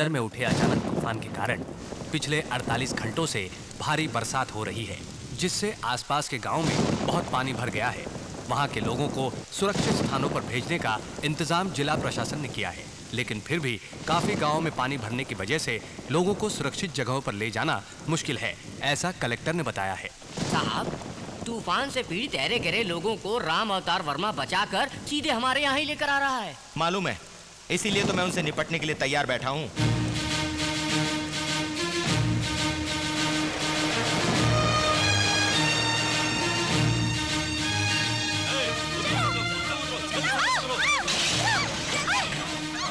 समंदर में उठे अचानक तूफान के कारण पिछले 48 घंटों से भारी बरसात हो रही है, जिससे आसपास के गांव में बहुत पानी भर गया है। वहां के लोगों को सुरक्षित स्थानों पर भेजने का इंतजाम जिला प्रशासन ने किया है, लेकिन फिर भी काफी गांवों में पानी भरने की वजह से लोगों को सुरक्षित जगहों पर ले जाना मुश्किल है, ऐसा कलेक्टर ने बताया है। साहब, तूफान से पीड़ित ऐरे गहरे लोगों को राम अवतार वर्मा बचाकर सीधे हमारे यहाँ ही लेकर आ रहा है। मालूम है, इसीलिए तो मैं उनसे निपटने के लिए तैयार बैठा हूँ।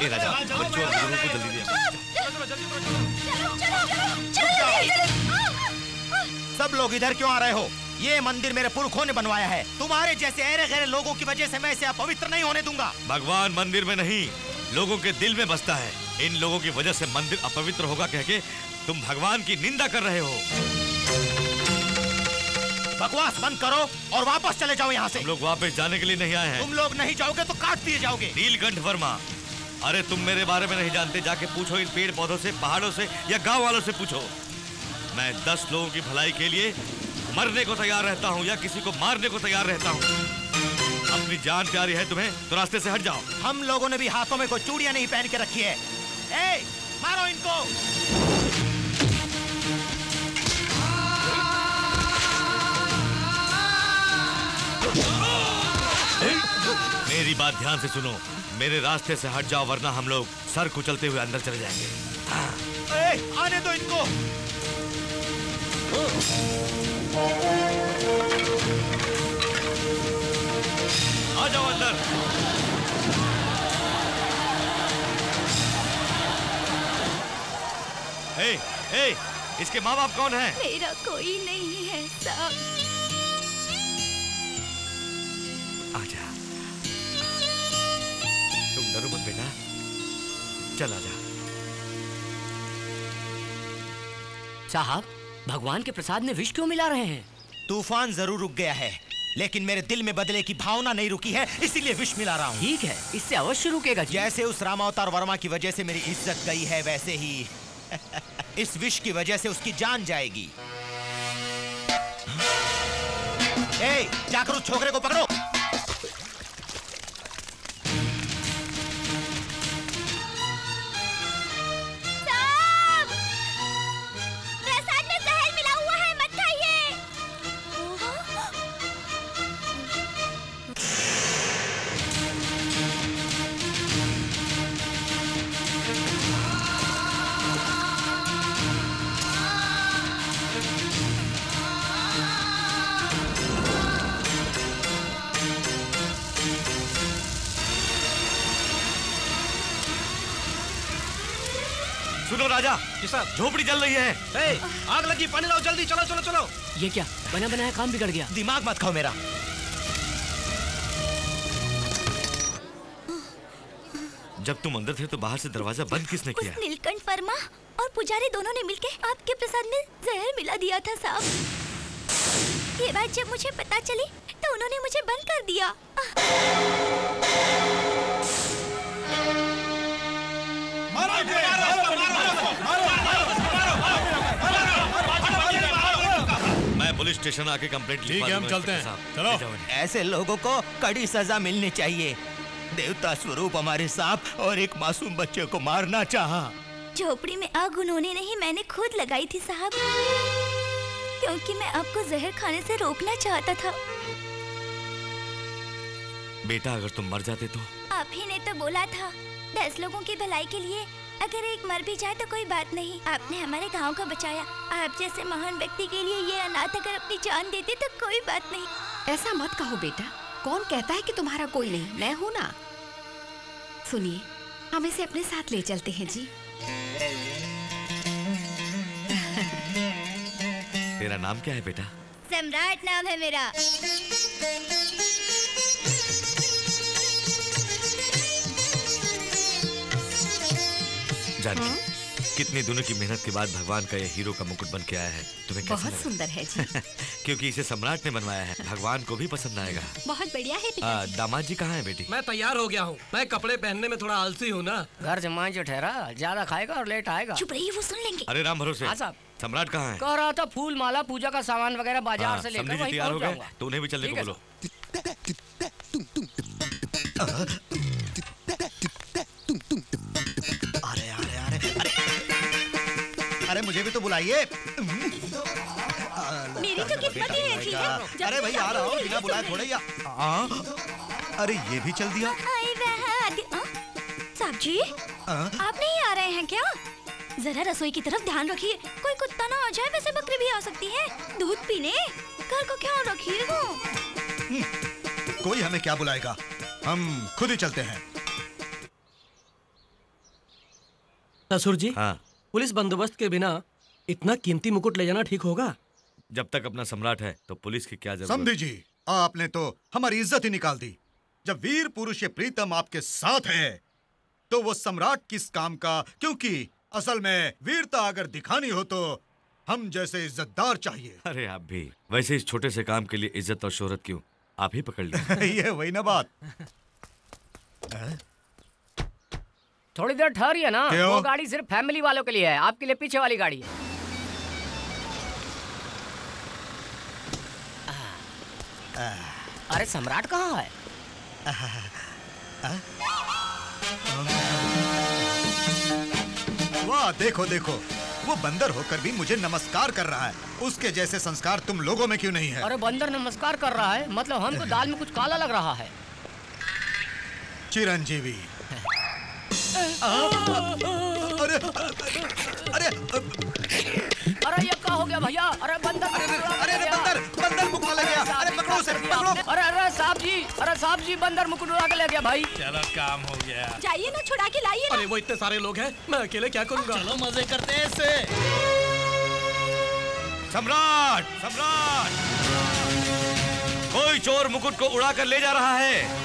राजा, बच्चों और बुजुर्गों को जल्दी सब लोग इधर क्यों आ रहे हो? ये मंदिर मेरे पुरखों ने बनवाया है। तुम्हारे जैसे ऐरे गहरे लोगों की वजह से मैं इसे अपवित्र नहीं होने दूंगा। भगवान मंदिर में नहीं, लोगों के दिल में बसता है। इन लोगों की वजह से मंदिर अपवित्र होगा कह के तुम भगवान की निंदा कर रहे हो। बकवास बंद करो और वापस चले जाओ यहाँ से। हम लोग वापस जाने के लिए नहीं आए हैं। तुम लोग नहीं जाओगे तो काट दिए जाओगे। नीलकंठ वर्मा, अरे तुम मेरे बारे में नहीं जानते, जाके पूछो इन पेड़ पौधों से, पहाड़ों से या गांव वालों से पूछो। मैं 10 लोगों की भलाई के लिए मरने को तैयार रहता हूँ या किसी को मारने को तैयार रहता हूँ। अपनी जान प्यारी है तुम्हें तो रास्ते से हट जाओ। हम लोगों ने भी हाथों में कोई चूड़ियां नहीं पहन के रखी है। ए, मारो इनको। मेरी बात ध्यान से सुनो, मेरे रास्ते से हट जाओ वरना हम लोग सर कुचलते हुए अंदर चले जाएंगे। आने दो इनको। आ जाओ अंदर। इसके माँ बाप कौन है? मेरा कोई नहीं है साहब। आजा, तुम डरो मत बेटा, चल आजा। साहब, भगवान के प्रसाद में विष क्यों मिला रहे हैं? तूफान जरूर रुक गया है, लेकिन मेरे दिल में बदले की भावना नहीं रुकी है, इसीलिए विष मिला रहा हूँ। ठीक है, इससे अवश्य रुकेगा जी। जैसे उस रामावतार वर्मा की वजह से मेरी इज्जत गई है, वैसे ही इस विष की वजह से उसकी जान जाएगी। ए, जाकर उस छोकरे को पकड़ो। सुनो राजा, झोपड़ी जल रही है। आग लगी, पानी लाओ जल्दी, चलो चलो चलो। ये क्या बना बनाया काम बिगड़ गया? दिमाग मत खाओ मेरा। जब तुम अंदर थे तो बाहर से दरवाजा बंद किसने किया? नीलकंठ वर्मा और पुजारी दोनों ने मिलके आपके प्रसाद में जहर मिला दिया था साहब। ये बात जब मुझे पता चली तो उन्होंने मुझे बंद कर दिया। मैं पुलिस स्टेशन आके कंप्लेंट लिखवा दूंगा। हम चलते हैं, चलो। ऐसे लोगों को कड़ी सजा मिलनी चाहिए। देवता स्वरूप हमारे सांप और एक मासूम बच्चे को मारना चाहा। झोपड़ी में आग उन्होंने नहीं, मैंने खुद लगाई थी साहब, क्योंकि मैं आपको जहर खाने से रोकना चाहता था। बेटा, अगर तुम मर जाते तो? आप ही ने तो बोला था 10 लोगों की भलाई के लिए अगर एक मर भी जाए तो कोई बात नहीं। आपने हमारे गांव को बचाया। आप जैसे महान व्यक्ति के लिए ये अनाथ अगर अपनी जान देते तो कोई बात नहीं। ऐसा मत कहो बेटा, कौन कहता है कि तुम्हारा कोई नहीं, मैं हूँ ना। सुनिए, हम इसे अपने साथ ले चलते हैं जी। तेरा नाम क्या है बेटा? सम्राट नाम है मेरा। जानकी, कितनी दिनों की मेहनत के बाद भगवान का ये हीरो का मुकुट बन के आया है। तुम्हें कैसा बहुत लगा? सुंदर है जी। क्योंकि इसे सम्राट ने बनवाया है, भगवान को भी पसंद आएगा। बहुत बढ़िया है। दामाद जी कहाँ है बेटी? मैं तैयार हो गया हूँ। मैं कपड़े पहनने में थोड़ा आलसी हूँ ना। घर जमाई जो ठहरा, ज्यादा खाएगा और लेट आएगा। चुप रहिए, वो सुन लेंगे। अरे राम भरोसे, हाँ साहब। सम्राट कहाँ है? कह रहा था फूल माला पूजा का सामान वगैरह बाजार से समझी लेकर जी वहीं तैयार हो पहुंच गए जाऊंगा। तो उन्हें भी चलने ठीक को है बोलो। अरे अरे अरे अरे अरे मुझे भी तो बुलाइए। मेरी तो किस्मत ही ऐसी है। जब अरे भाई आ रहा हूँ, बिना बुलाए थोड़े या। अरे ये भी चल दिया। साहब जी, आप नहीं आ रहे हैं क्या? जरा रसोई की तरफ ध्यान रखिए, कोई कुत्ता ना आ जाए। वैसे बकरी भी आ सकती है। दूध पीने घर को ख्याल रखिए। कोई हमें क्या बुलाएगा, हम खुद ही चलते हैं। ससुर जी, हाँ, पुलिस बंदोबस्त के बिना इतना कीमती मुकुट ले जाना ठीक होगा? जब तक अपना सम्राट है तो पुलिस की क्या जरूरत? समझी जी, आपने तो हमारी इज्जत ही निकाल दी। जब वीर पुरुष ये प्रीतम आपके साथ है तो वो सम्राट किस काम का? क्योंकि असल में वीरता अगर दिखानी हो तो हम जैसे इज्जतदार चाहिए। अरे आप भी वैसे इस छोटे से काम के लिए इज्जत और शोहरत क्यों? आप ही पकड़ लीजिए। ये वही ना बात। थोड़ी देर ठहरिए ना, क्यों? वो गाड़ी सिर्फ फैमिली वालों के लिए है, आपके लिए पीछे वाली गाड़ी है। अरे सम्राट कहाँ है? वाह, देखो देखो, वो बंदर होकर भी मुझे नमस्कार कर रहा है। उसके जैसे संस्कार तुम लोगों में क्यों नहीं है? अरे बंदर नमस्कार कर रहा है, मतलब हमको दाल में कुछ काला लग रहा है। चिरंजीवी। अरे अरे अरे ये क्या हो गया भैया? अरे बंदर, अरे बंदर मुकुट ले गया। अरे पकड़ो उसे, पकड़ो। अरे साहब जी बंदर मुकुट उड़ा के ले गया भाई। चलो काम हो गया। जाइए ना, छुड़ा के लाइए ना। अरे वो इतने सारे लोग हैं, मैं अकेले क्या करूँगा? चलो मजे करते हैं इससे। सम्राट, सम्राट, कोई चोर मुकुट को उड़ा कर ले जा रहा है।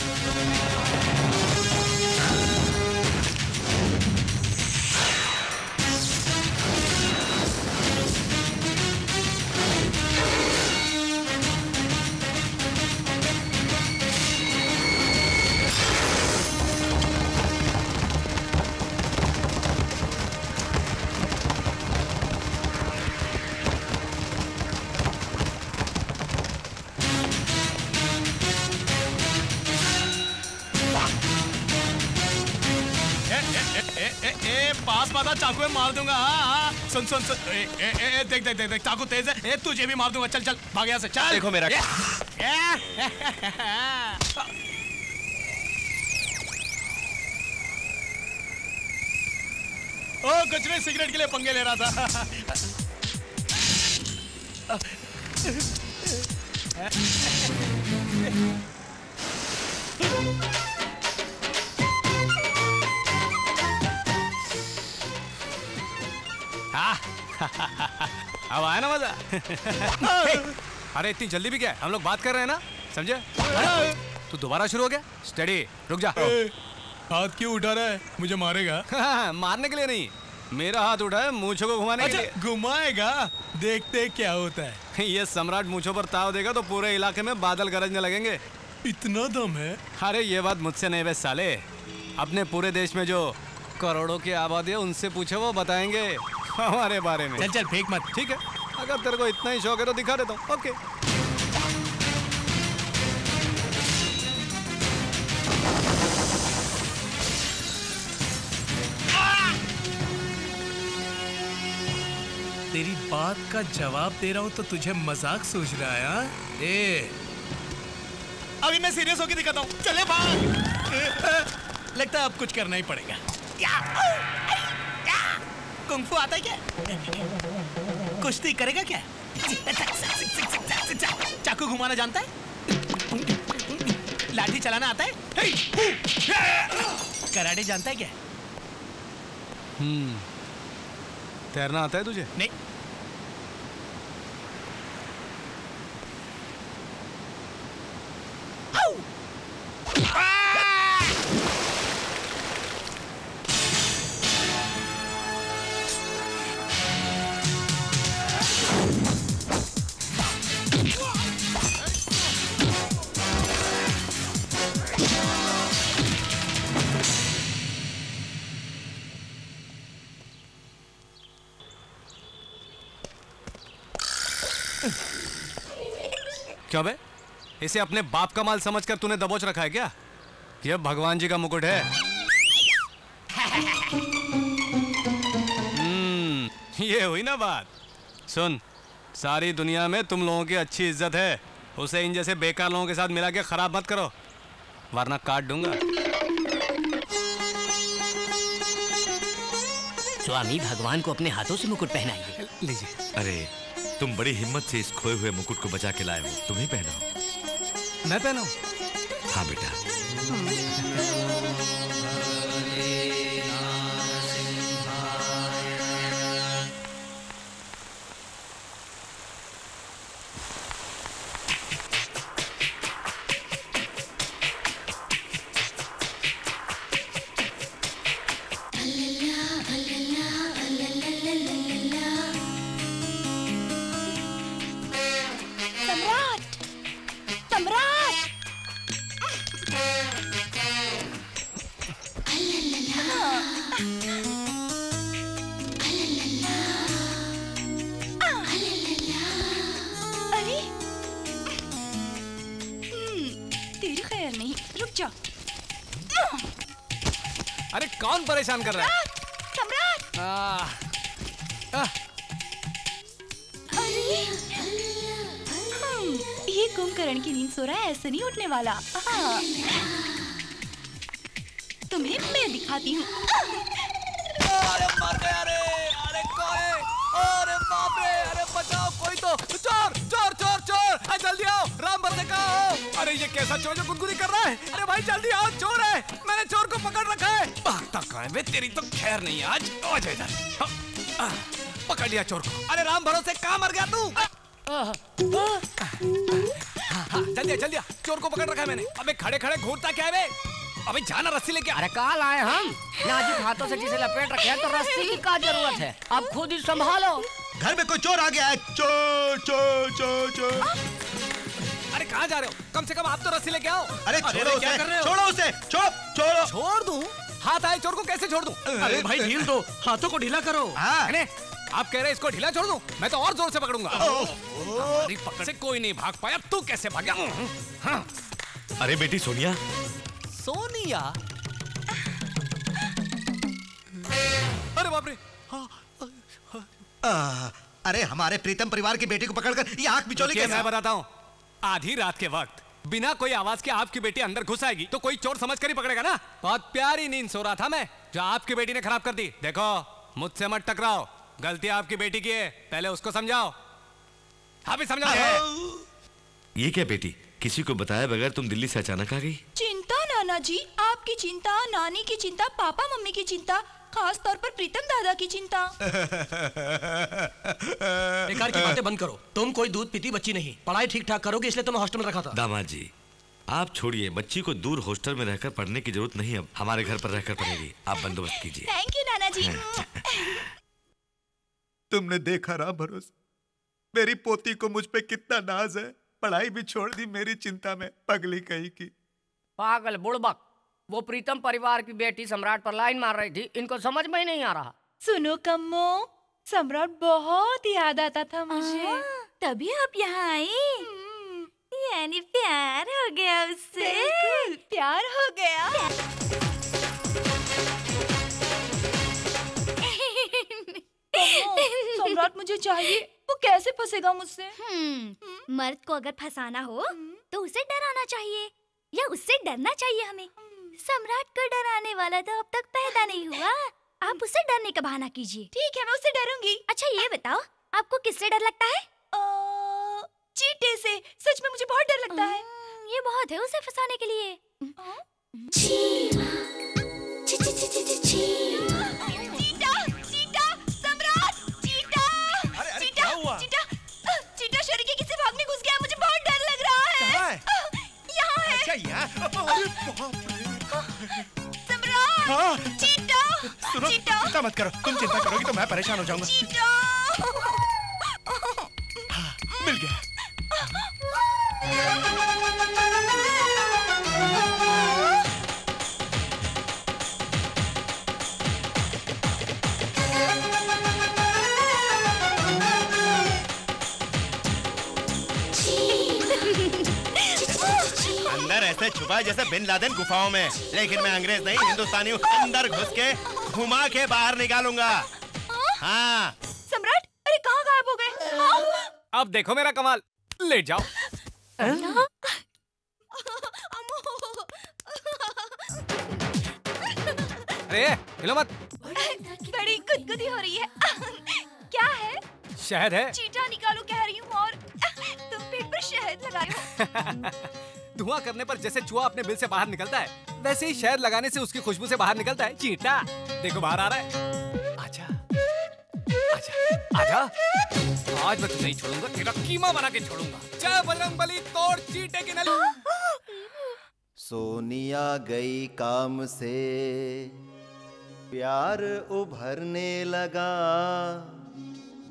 पास माता, चाकू में मार दूंगा। हाँ, सुन सुन सुन, देख चाकू तेज है। तुझे भी मार दूंगा। चल चल भाग यहाँ से, चल। देखो मेरा ओ कुछ नहीं, सिगरेट के लिए पंगे ले रहा था। अब आया ना मजा? अरे इतनी जल्दी भी क्या है? हम लोग बात कर रहे हैं ना, समझे? तू दोबारा शुरू हो गया? स्टडी, रुक जा। हाथ क्यों उठा रहा है? मुझे मारेगा? मारने के लिए नहीं, मेरा हाथ उठा है मूंछों को घुमाने के लिए। घुमाएगा, देखते क्या होता है। ये सम्राट मूंछों पर ताव देगा तो पूरे इलाके में बादल गरजने लगेंगे। इतना दम है? अरे ये बात मुझसे नहीं बे साले, अपने पूरे देश में जो करोड़ों की आबादी है उनसे पूछो, वो बताएंगे हमारे बारे में। चल चल फेंक मत। ठीक है, अगर तेरे को इतना ही शौक है तो दिखा देता हूँ। ओके। तेरी बात का जवाब दे रहा हूँ तो तुझे मजाक सूझ रहा है? हाँ? ए, अभी मैं सीरियस होकर दिखाता हूँ। चले भाग। लगता है अब कुछ करना ही पड़ेगा। कुंफू आता है क्या? कुश्ती करेगा क्या? चाकू घुमाना जानता है? लाठी चलाना आता है? कराटे जानता है क्या? तैरना आता है तुझे? नहीं। क्यों बे? इसे अपने बाप का माल समझकर तूने दबोच रखा है क्या? ये भगवान जी का मुकुट है। ये हुई ना बात। सुन, सारी दुनिया में तुम लोगों की अच्छी इज्जत है, उसे इन जैसे बेकार लोगों के साथ मिला के खराब मत करो, वरना काट दूंगा। स्वामी भगवान को अपने हाथों से मुकुट पहनाइए। लीजिए। अरे तुम बड़ी हिम्मत से इस खोए हुए मुकुट को बचा के लाए हो, तुम ही पहनाओ। मैं पहनाऊं? हाँ बेटा। अरे कौन परेशान कर रहा है? सम्राट! ये कुंभकर्ण की नींद सो रहा है, ऐसे नहीं उठने वाला। तुम्हें मैं दिखाती हूँ। अरे मर गया रे! अरे कोई! अरे बाप रे! अरे बचाओ कोई तो! चोर! चोर! चोर! चोर! अरे जल्दी आओ! राम भर से कहाँ हो? अरे ये कैसा चोर जो गुदगुदी कर रहा है? अरे भाई जल्दी आओ, चोर है! मैंने चोर को पकड़ रखा है। भागता कहाँ है बे? तेरी तो खैर नहीं आज। आ जा इधर। पकड़ लिया चोर को। अरे राम भरोसे कहाँ मर गया तू? जल्दी जल्दी, चोर को पकड़ रखा है मैंने। अबे खड़े खड़े घूरता क्या है बे? अबे जाना रस्सी लेके। अरे कहाँ लाए हम? नाजुक हाथों से जिसे लपेट रखे हैं तो रस्सी की क्या जरूरत है? अब खुद ही संभालो। घर में कोई चोर आ गया है। चोर चोर चोर चोर। अरे कहाँ जा रहे हो? कम से कम आप तो रस्सी लेके आओ। अरे छोड़ो उसे, क्या कर रहे हो? छोड़ो उसे, छोड़ो छोड़ो। छोड़ दूं? हाथ आए चोर को कैसे छोड़ दूं? अरे भाई ढील दो, हाथों को ढीला करो। आप कह रहे इसको ढीला छोड़ दूं? मैं तो और जोर से पकड़ूंगा। हमारी पकड़ से कोई नहीं भाग पाया, तू कैसे भागा? हाँ। अरे बेटी सोनिया। सोनिया? अरे बाप रे! अरे हमारे प्रीतम परिवार की बेटी को पकड़कर ये आंख बिचौली कैसे? मैं बताता हूँ। आधी रात के वक्त बिना कोई आवाज के आपकी बेटी अंदर घुस आएगी तो कोई चोर समझ कर ही पकड़ेगा ना। बहुत प्यारी नींद सो रहा था मैं, जो आपकी बेटी ने खराब कर दी। देखो मुझसे मत टकराओ, गलती आपकी बेटी की है, पहले उसको समझाओ। हाँ भी समझाओ। ये क्या बेटी, किसी को बताया बगैर तुम दिल्ली से अचानक आ गई? चिंता नाना जी, आपकी चिंता, नानी की चिंता, पापा मम्मी की चिंता, खास तौर पर प्रीतम दादा की चिंता। बेकार की बातें बंद करो। तुम कोई दूध पीती बच्ची नहीं, पढ़ाई ठीक ठाक करोगे इसलिए तुम्हें हॉस्टल में रखा था। दामाद जी आप छोड़िए, बच्ची को दूर हॉस्टल में रहकर पढ़ने की जरूरत नहीं, अब हमारे घर पर रहकर पढ़ेगी। आप बंदोबस्त कीजिए। थैंक यू नाना जी। तुमने देखा राम भरोसे, मेरी पोती को मुझ पे कितना नाज है। पढ़ाई भी छोड़ दी मेरी चिंता में, पगली कहीं की। पागल बुड़बक, वो प्रीतम परिवार की बेटी सम्राट पर लाइन मार रही थी, इनको समझ में ही नहीं आ रहा। सुनो कम्मो, सम्राट बहुत याद आता था मुझे। तभी आप यहाँ आई? यानी प्यार हो गया उससे? बिल्कुल, प्यार हो गया। सम्राट मुझे चाहिए, वो कैसे फंसेगा मुझसे? मर्द को अगर फंसाना हो तो उसे डराना चाहिए या उससे डरना चाहिए हमें। सम्राट को डराने वाला तो अब तक पैदा नहीं हुआ, आप उसे डरने का बहाना कीजिए। ठीक है, मैं उससे डरूंगी। अच्छा ये बताओ, आपको किससे डर लगता है? चींटे से। सच में मुझे बहुत डर लगता है। ये बहुत है उसे फंसाने के लिए। चीटा, चीटा, सम्राट, चीटा, चीटा, चीटा, चीटा शरीर के किसी भाग में घुस गया, मुझे बहुत डर लग रहा है। कहाँ है? यहाँ है। अच्छा यहाँ? सम्राट, चीटा, सुनो, चीटा, चिंता मत करो, तुम चिंता करोगी तो मैं परेशान हो जाऊंगा। चीटा। मिल गया। अंदर ऐसे छुपा जैसे बिन लादेन गुफाओं में, लेकिन मैं अंग्रेज नहीं हिंदुस्तानी हूँ। अंदर घुस के घुमा के बाहर निकालूंगा। हाँ सम्राट, अरे कहाँ गायब हो गए? अब देखो मेरा कमाल, ले जाओ। अरे हिलो मत। बड़ी गुदगुदी हो रही है। क्या है? शहद है। चीटा निकालो कह रही हूँ और तुम पेट पर शहद लगा रहे हो। धुआं करने पर जैसे चूहा अपने बिल से बाहर निकलता है, वैसे ही शहद लगाने से उसकी खुशबू से बाहर निकलता है चींटा। देखो बाहर आ रहा है। आजा, आजा, आजा। आज मैं तुझे नहीं छोड़ूंगा, तेरा कीमा बना के छोड़ूंगा। जय बजरंगबली, तोड़ चींटे की नली। सोनिया गई काम से, प्यार उभरने लगा।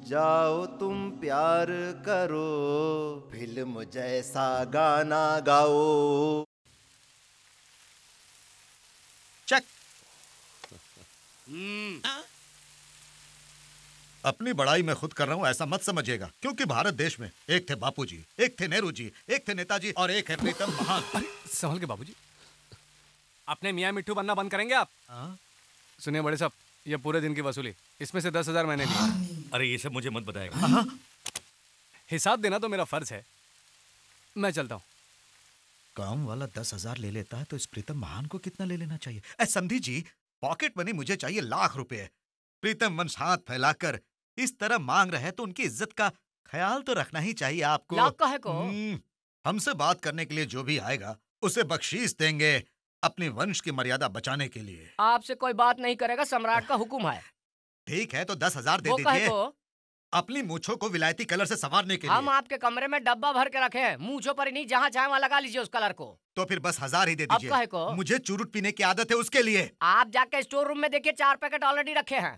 जाओ तुम प्यार करो, फिल्म जैसा गाना गाओ। चेक। अपनी बड़ाई मैं खुद कर रहा हूँ ऐसा मत समझिएगा, क्योंकि भारत देश में एक थे बापूजी, एक थे नेहरू जी, एक थे नेताजी और एक है प्रीतम महान। अरे संभल के बाबूजी, अपने मियाँ मिट्टू बनना बंद करेंगे आप? सुनिए बड़े साहब, ये पूरे दिन की वसूली, इसमें से 10,000 मैंने दिए। अरे ये सब मुझे मत बताएगा। हिसाब देना तो मेरा फर्ज है। मैं चलता हूँ। काम वाला 10,000 ले लेता है तो इस प्रीतम महान को कितना ले लेना चाहिए? समधी जी, पॉकेट मनी मुझे चाहिए लाख रुपए। प्रीतम वंश हाथ फैलाकर इस तरह मांग रहे हैं तो उनकी इज्जत का ख्याल तो रखना ही चाहिए आपको। लाख का है को? हमसे बात करने के लिए जो भी आएगा उसे बख्शीश देंगे, अपने वंश की मर्यादा बचाने के लिए। आपसे कोई बात नहीं करेगा, सम्राट का हुक्म है। ठीक है तो 10,000 दे दीजिए, अपनी मूंछों को विलायती कलर से संवारने के लिए। हम आपके कमरे में डब्बा भर के रखे हैं, मूंछों पर ही नहीं, जहाँ चाहे वहाँ लगा लीजिए उस कलर को। तो फिर बस 1,000 ही दे दीजिए। अब काहे को? मुझे चुरुट पीने की आदत है उसके लिए। आप जाके स्टोर रूम में देखिए, 4 पैकेट ऑलरेडी रखे हैं।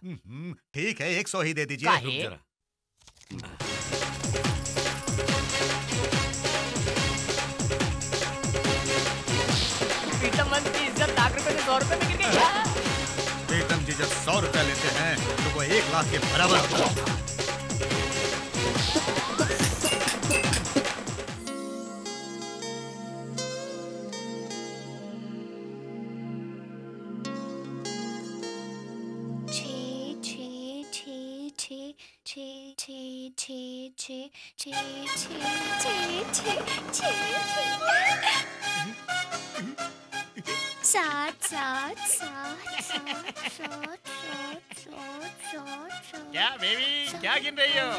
ठीक है 100 ही दे दीजिए। रुक जरा। प्रीतम वंश की इज्जत लाख रुपए से 100 रुपए में गिर गई। प्रीतम जी जब 100 रुपए लेते हैं तो वो 1 लाख के बराबर होता है। क्या बेबी, क्या गिन रही हो?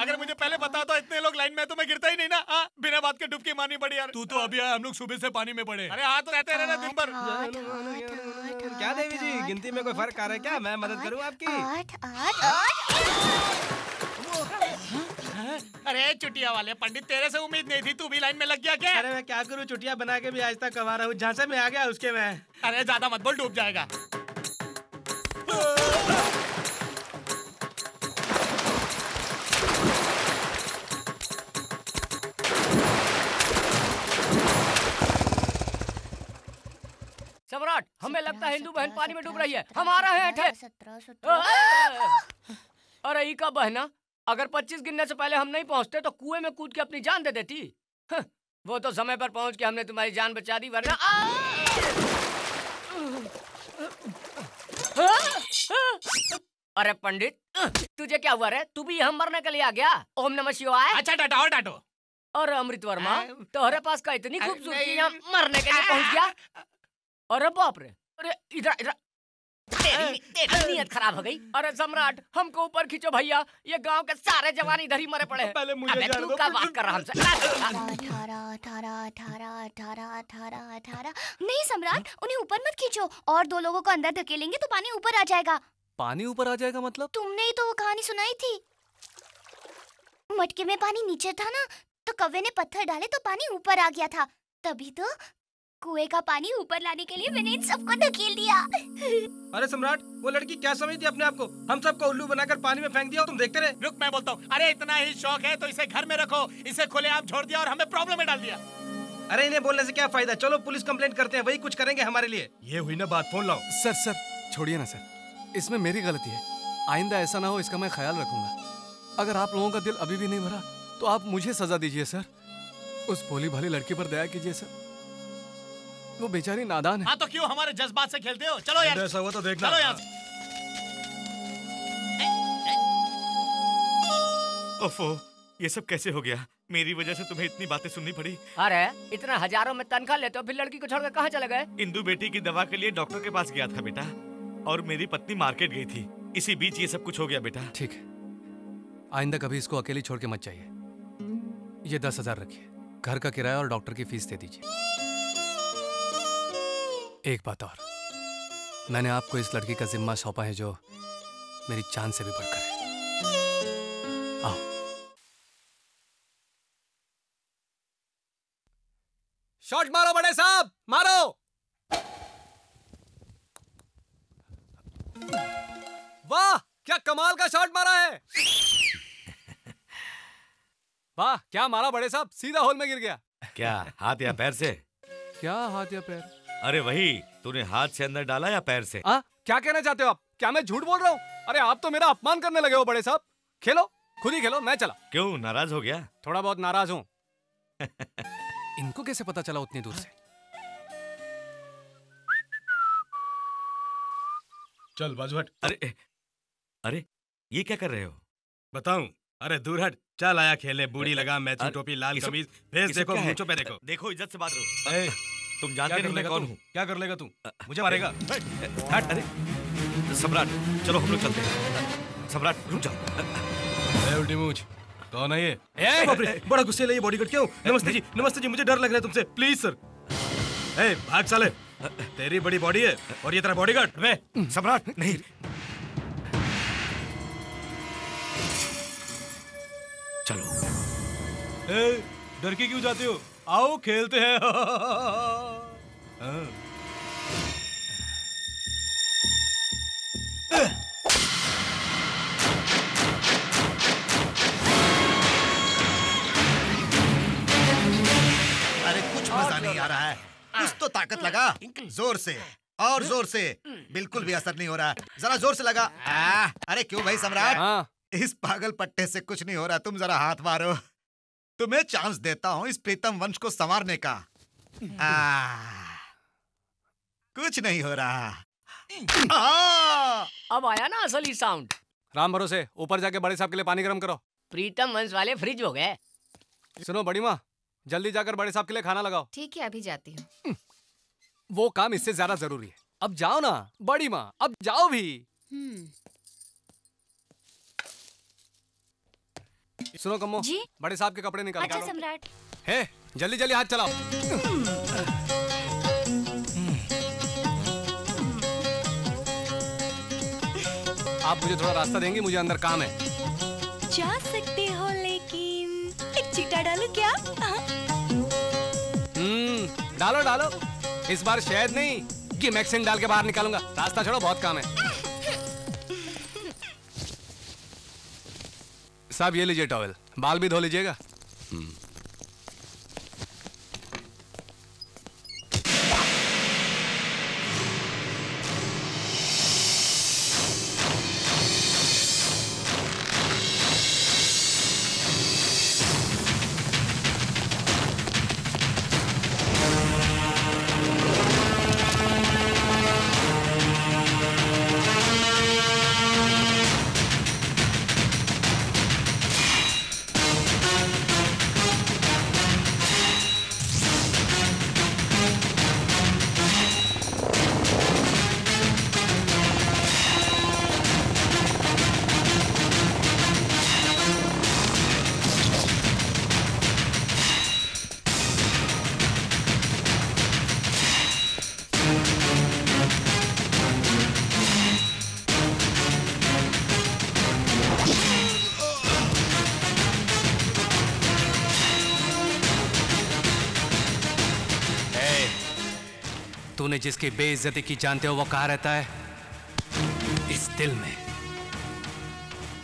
अगर मुझे पहले पता तो इतने लोग लाइन में तो मैं गिरता ही नहीं ना। बिना बात के डुबकी मारनी पड़ी यार। तू तो अभी आया, हम लोग सुबह से पानी में पड़े। अरे हाँ तो रहते रहना दिन भर। क्या देवी जी, गिनती में कोई फर्क आ रहा है क्या? मैं मदद करूं आपकी? अरे चुटिया वाले पंडित, तेरे से उम्मीद नहीं थी, तू भी लाइन में लग गया क्या? अरे मैं क्या करूं, चुटिया बना के भी आज तक कमा रहा हूँ। जहाँ से मैं आ गया उसके मैं। अरे ज्यादा मत बोल, डूब जाएगा। सम्राट, हमें लगता है हिंदू बहन पानी में डूब रही है, हम आ रहे हैं। 17 अरे ई का बहना, अगर 25 गिनने से पहले हम नहीं पहुंचते तो कुएं में कूद के अपनी जान दे देती। वो तो समय पर पहुंच के हमने तुम्हारी जान बचा दी, वरना अरे पंडित, तुझे क्या हुआ रे? तू भी हम मरने के लिए आ गया? ओम नमः शिवाय। अच्छा डांटो और डांटो। और अमृत वर्मा, तोहरे पास का इतनी खूबसूरती यहाँ मरने के लिए पहुंच गया? अरे बाप रे, अरे इधर इधर, तेरी नीयत खराब हो गई। अरे सम्राट, हमको ऊपर खींचो भैया, ये गांव के सारे जवान इधर ही मरे पड़े हैं। पहले मुझे अबे तू क्या बात कर रहा हमसे? 18 नहीं सम्राट, उन्हें ऊपर मत खींचो, और 2 लोगों को अंदर धकेलेंगे तो पानी ऊपर आ जाएगा। पानी ऊपर आ जाएगा मतलब? तुमने ही तो वो कहानी सुनाई थी, मटके में पानी नीचे था ना, तो कौवे ने पत्थर डाले तो पानी ऊपर आ गया था। तभी तो कुएं का पानी ऊपर लाने के लिए मैंने इन सबको धकेल दिया। अरे सम्राट, वो लड़की क्या समझती अपने आप को? हम सबको उल्लू बनाकर पानी में फेंक दिया और तुम देखते रहे। रुक, मैं बोलता हूँ। अरे इतना ही शौक है तो इसे घर में रखो, इसे खुलेआम छोड़ दिया और हमें प्रॉब्लम में डाल दिया। अरे इन्हें बोलने से क्या फायदा, चलो पुलिस कंप्लेंट करते हैं, वही कुछ करेंगे हमारे लिए। ये हुई ना बात, फोन लाओ। सर छोड़िए ना सर, इसमें मेरी गलती है। आइंदा ऐसा ना हो इसका मैं ख्याल रखूंगा। अगर आप लोगों का दिल अभी भी नहीं भरा तो आप मुझे सजा दीजिए सर। उस भोली भाली लड़की पर दया कीजिए सर, वो बेचारी नादान है। हाँ तो क्यों हमारे जज्बात से खेलते हो? चलो यार, ऐसा हुआ तो देखना। चलो यहाँ से। ओफो, ये सब कैसे हो गया? मेरी वजह से तुम्हें इतनी बातें सुननी पड़ी। अरे इतना हजारों में तनख्वाह लेते हो, फिर लड़की को छोड़कर कहाँ चले गए? इंदु बेटी की दवा के लिए डॉक्टर के पास गया था बेटा, और मेरी पत्नी मार्केट गई थी। इसी बीच ये सब कुछ हो गया बेटा। ठीक है, आइंदा कभी इसको अकेली छोड़ के मत जाइए। ये 10,000 रखिए, घर का किराया और डॉक्टर की फीस दे दीजिए। एक बात और, मैंने आपको इस लड़की का जिम्मा सौंपा है जो मेरी जान से भी बढ़कर है। आओ। शॉट मारो बड़े साहब, मारो। वाह क्या कमाल का शॉट मारा है। वाह क्या मारा बड़े साहब, सीधा होल में गिर गया। क्या हाथ या पैर से? क्या हाथ या पैर? अरे वही, तूने हाथ से अंदर डाला या पैर से? क्या कहना चाहते हो आप? क्या मैं झूठ बोल रहा हूँ? अरे आप तो मेरा अपमान करने लगे हो बड़े साहब। खेलो, खुद ही खेलो, मैं चला। क्यों, नाराज हो गया? थोड़ा बहुत नाराज हूँ। इनको कैसे पता चला उतनी दूर से? चल बाजू हट। अरे ये क्या कर रहे हो? बताऊं? अरे दूर हट, चल आया खेले। बूढ़ी लगा, मैचिंग टोपी, लाल कमीज, भेस देखो, मूंछों पे देखो। देखो इज्जत से बात करो। तुम जानते नहीं मैं कौन हूँ? क्या कर लेगा तू? मुझे मारेगा? हट। अरे सम्राट, चलो हम लोग चलते हैं। सम्राट रुक जाओ। उल्टी मूंछ, कौन है ये? बाप रे, बड़ा गुस्से ले ये बॉडीगार्ड। क्यों? नमस्ते जी, मुझे डर लग रहा है तुमसे, प्लीज सर। भाग साले, तेरी बड़ी बॉडी है और ये तेरा बॉडीगार्ड। वे सम्राट नहीं। चलो। डर के क्यों जाते हो? आओ खेलते हैं। अरे कुछ मजा नहीं आ रहा है। कुछ तो ताकत लगा, जोर से और जोर से। बिल्कुल भी असर नहीं हो रहा। जरा जोर से लगा। अरे क्यों भाई सम्राट? इस पागल पट्टे से कुछ नहीं हो रहा, तुम जरा हाथ मारो। तुम्हें चांस देता हूँ इस प्रीतम वंश को संवारने का। कुछ नहीं हो रहा। अब आया ना असली साउंड। राम भरोसे, ऊपर जाके बड़े साहब के लिए पानी गर्म करो। प्रीतम वंश वाले फ्रिज हो गए। सुनो बड़ी माँ, जल्दी जाकर बड़े साहब के लिए खाना लगाओ। ठीक है, अभी जाती हूँ। वो काम इससे ज्यादा जरूरी है। अब जाओ ना बड़ी माँ, अब जाओ भी। सुनो कम्मो जी, बड़े साहब के कपड़े निकालो। अच्छा सम्राट। हे जल्दी जल्दी हाथ चलाओ। आप मुझे थोड़ा रास्ता देंगे, मुझे अंदर काम है। जा सकते हो लेकिन एक चीटा डालूं क्या? डालो डालो। इस बार शायद नहीं, गिमैक्सिन डाल के बाहर निकालूंगा। रास्ता छोड़ो, बहुत काम है। साहब ये लीजिए टॉवेल, बाल भी धो लीजिएगा। तूने जिसकी बेइज्जती की जानते हो वो कहाँ रहता है? इस दिल में।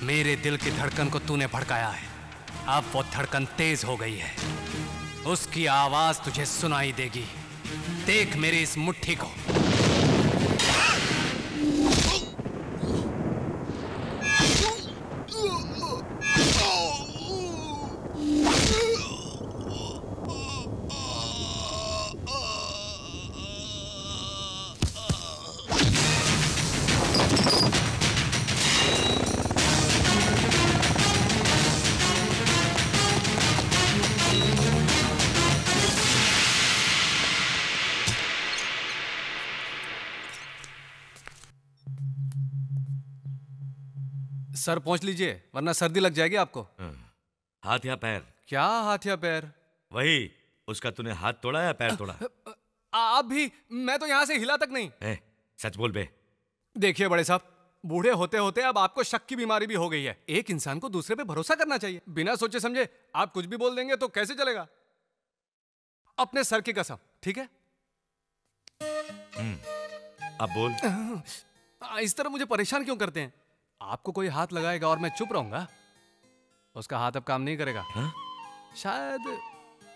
मेरे दिल की धड़कन को तूने भड़काया है, अब वो धड़कन तेज हो गई है। उसकी आवाज तुझे सुनाई देगी। देख मेरी इस मुट्ठी को। सर पहुंच लीजिए वरना सर्दी लग जाएगी आपको। हाथ या पैर? क्या हाथ या पैर? वही, उसका तूने हाथ तोड़ा या पैर तोड़ा? आप भी, मैं तो यहाँ से हिला तक नहीं। सच बोल बे। देखिए बड़े साहब, बूढ़े होते होते अब आपको शक की बीमारी भी हो गई है। एक इंसान को दूसरे पे भरोसा करना चाहिए। बिना सोचे समझे आप कुछ भी बोल देंगे तो कैसे चलेगा? अपने सर की कसम, ठीक है? अब बोल। इस तरह मुझे परेशान क्यों करते हैं? आपको कोई हाथ लगाएगा और मैं चुप रहूंगा, उसका हाथ अब काम नहीं करेगा। शायद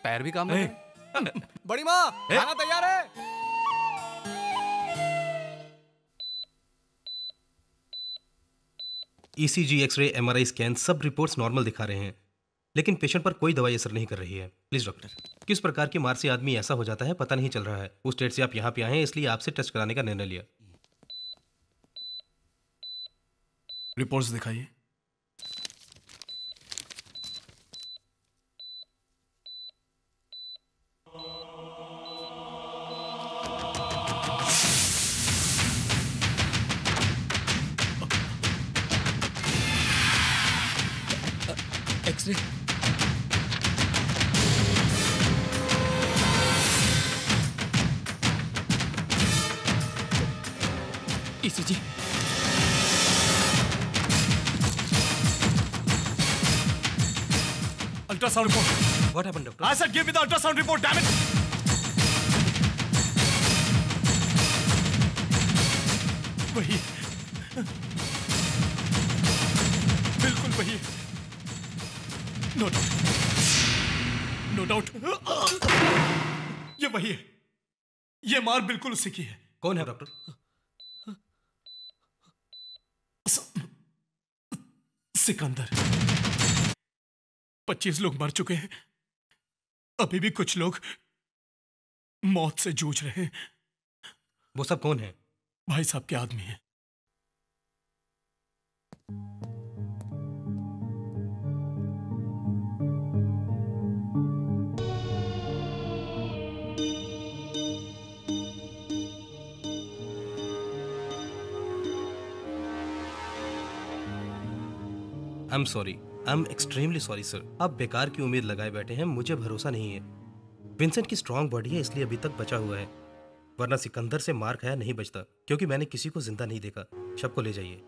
पैर भी काम नहीं करेगा। बड़ी माँ, खाना तैयार है। ECG, एक्सरे, MRI स्कैन सब रिपोर्ट्स नॉर्मल दिखा रहे हैं, लेकिन पेशेंट पर कोई दवाई असर नहीं कर रही है। प्लीज डॉक्टर, किस प्रकार की मार से आदमी ऐसा हो जाता है पता नहीं चल रहा है। उस स्टेट से आप यहाँ पे आए हैं, इसलिए आपसे टेस्ट कराने का निर्णय लिया। रिपोर्ट्स दिखाइए। X ray. ECG। Ultrasound report. What happened, doctor? I said give me the ultrasound report, damn it! वही, बिल्कुल वही। नो डाउट, नो डाउट, ये वही है। ये मार बिल्कुल उसी की है। कौन है डॉक्टर? सिकंदर। 25 लोग मर चुके हैं, अभी भी कुछ लोग मौत से जूझ रहे हैं। वो सब कौन है? भाई साहब के आदमी हैं। I am sorry, I am extremely sorry sir. आप बेकार की उम्मीद लगाए बैठे हैं, मुझे भरोसा नहीं है। विंसेंट की स्ट्रांग बॉडी है इसलिए अभी तक बचा हुआ है, वरना सिकंदर से मार खाया नहीं बचता। क्योंकि मैंने किसी को जिंदा नहीं देखा। शव को ले जाइए।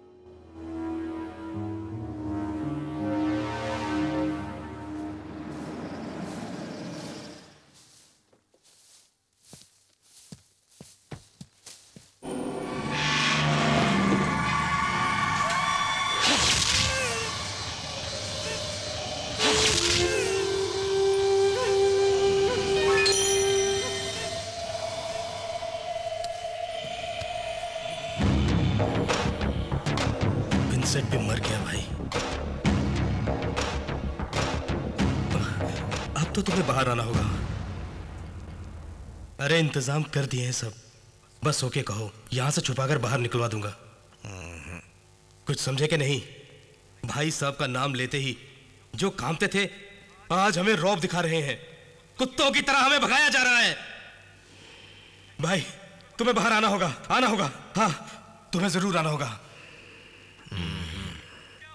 भी मर गया भाई। अब तो तुम्हें बाहर आना होगा। अरे इंतजाम कर दिए हैं सब, बस ओके कहो, यहां से छुपाकर बाहर निकलवा दूंगा। कुछ समझे कि नहीं? भाई साहब का नाम लेते ही जो कांपते थे आज हमें रौब दिखा रहे हैं। कुत्तों की तरह हमें भगाया जा रहा है। भाई तुम्हें बाहर आना होगा, आना होगा। हाँ तुम्हें जरूर आना होगा।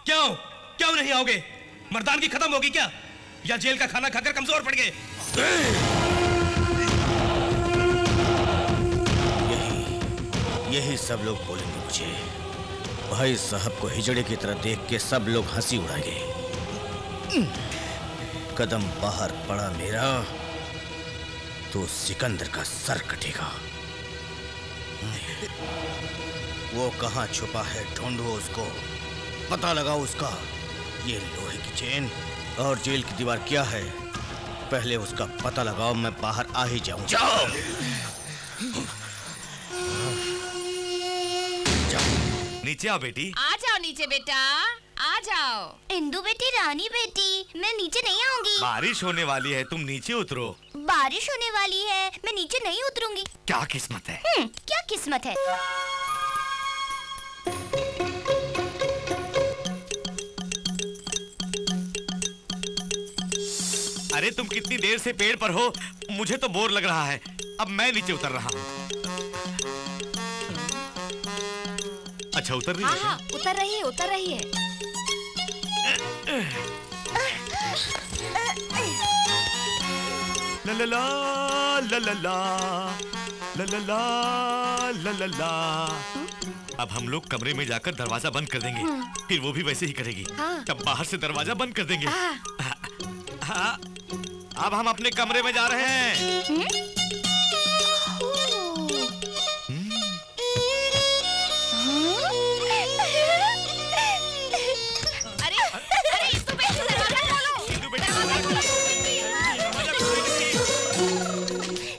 क्यों क्यों नहीं आओगे? मर्दानगी खत्म होगी क्या, या जेल का खाना खाकर कमजोर पड़ गए? यही सब लोग बोलेंगे मुझे। भाई साहब को हिजड़े की तरह देख के सब लोग हंसी उड़ाएंगे। कदम बाहर पड़ा मेरा तो सिकंदर का सर कटेगा। वो कहां छुपा है, ढूंढो उसको, पता लगाओ उसका। ये लोहे की चेन और जेल की दीवार क्या है, पहले उसका पता लगाओ, मैं बाहर आ ही जाऊं। जाओ नीचे आओ बेटी। आ जाओ नीचे बेटा, आ जाओ। इंदु बेटी, रानी बेटी, मैं नीचे नहीं आऊंगी। बारिश होने वाली है, तुम नीचे उतरो। बारिश होने वाली है, मैं नीचे नहीं उतरूंगी। क्या किस्मत है? क्या किस्मत है? अरे तुम कितनी देर से पेड़ पर हो, मुझे तो बोर लग रहा है। अब मैं नीचे उतर रहा हूँ। अच्छा उतर रही है? हाँ, उतर रही है, उतर रही है। ला ला ला ला ला ला ला ला ला ला ला। अब हम लोग कमरे में जाकर दरवाजा बंद कर देंगे, फिर वो भी वैसे ही करेगी। तब बाहर से दरवाजा बंद कर देंगे। हाँ, अब हम अपने कमरे में जा रहे हैं।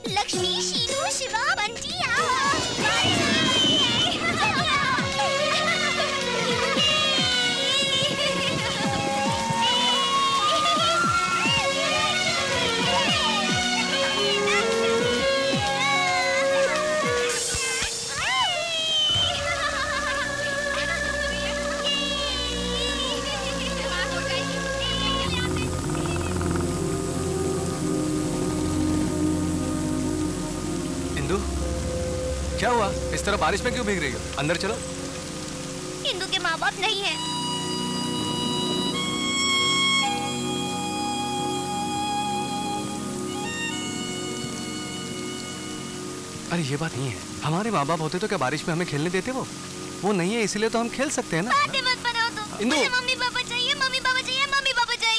लक्ष्मी, शीनू, शिवा, बंटी क्या हुआ? इस तरह बारिश में क्यों भीग रही हो? अंदर चलो। इंदू के माँ बाप नहीं है। अरे ये बात नहीं है, हमारे माँ बाप होते तो क्या बारिश में हमें खेलने देते? वो नहीं है, इसलिए तो हम खेल सकते हैं ना। बातें मत बनाओ तो। इंदू, मुझे मम्मी पापा चाहिए, मम्मी पापा चाहिए, मम्मी पापा चाहिए।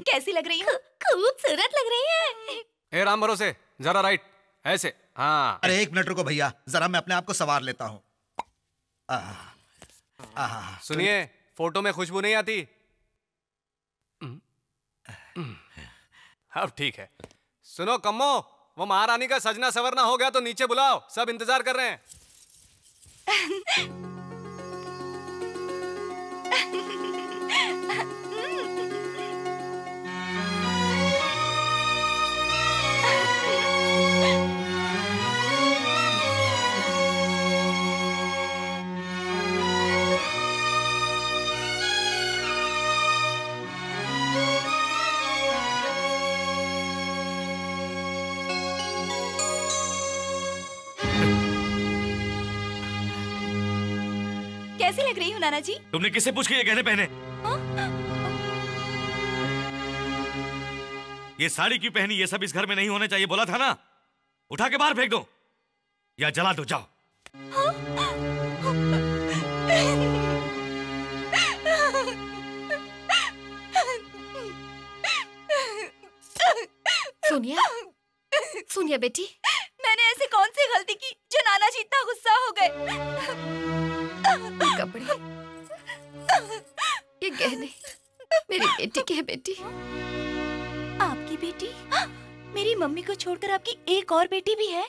कैसी लग रही हूँ? खूबसूरत लग रही है। ए राम भरोसे, जरा राइट, ऐसे। हाँ। अरे एक मिनट रुको भैया, जरा मैं अपने आप को संवार लेता हूँ। सुनिए, फोटो में खुशबू नहीं आती। अब ठीक है। सुनो कम्मो, वो महारानी का सजना सवरना हो गया तो नीचे बुलाओ, सब इंतजार कर रहे हैं। कैसी लग रही हूँ नाना जी? तुमने किससे पूछ के ये गहने पहने? ये साड़ी क्यों पहनी? ये सब इस घर में नहीं होने चाहिए, बोला था ना। उठा के बाहर फेंक दो या जला दो, जाओ। सोनिया, सोनिया बेटी, मैंने ऐसी कौन सी गलती की जो नाना जी इतना गुस्सा हो गए? कपड़े, ये गहने मेरी बेटी के हैं बेटी। आपकी बेटी? मेरी मम्मी को छोड़कर आपकी एक और बेटी भी है?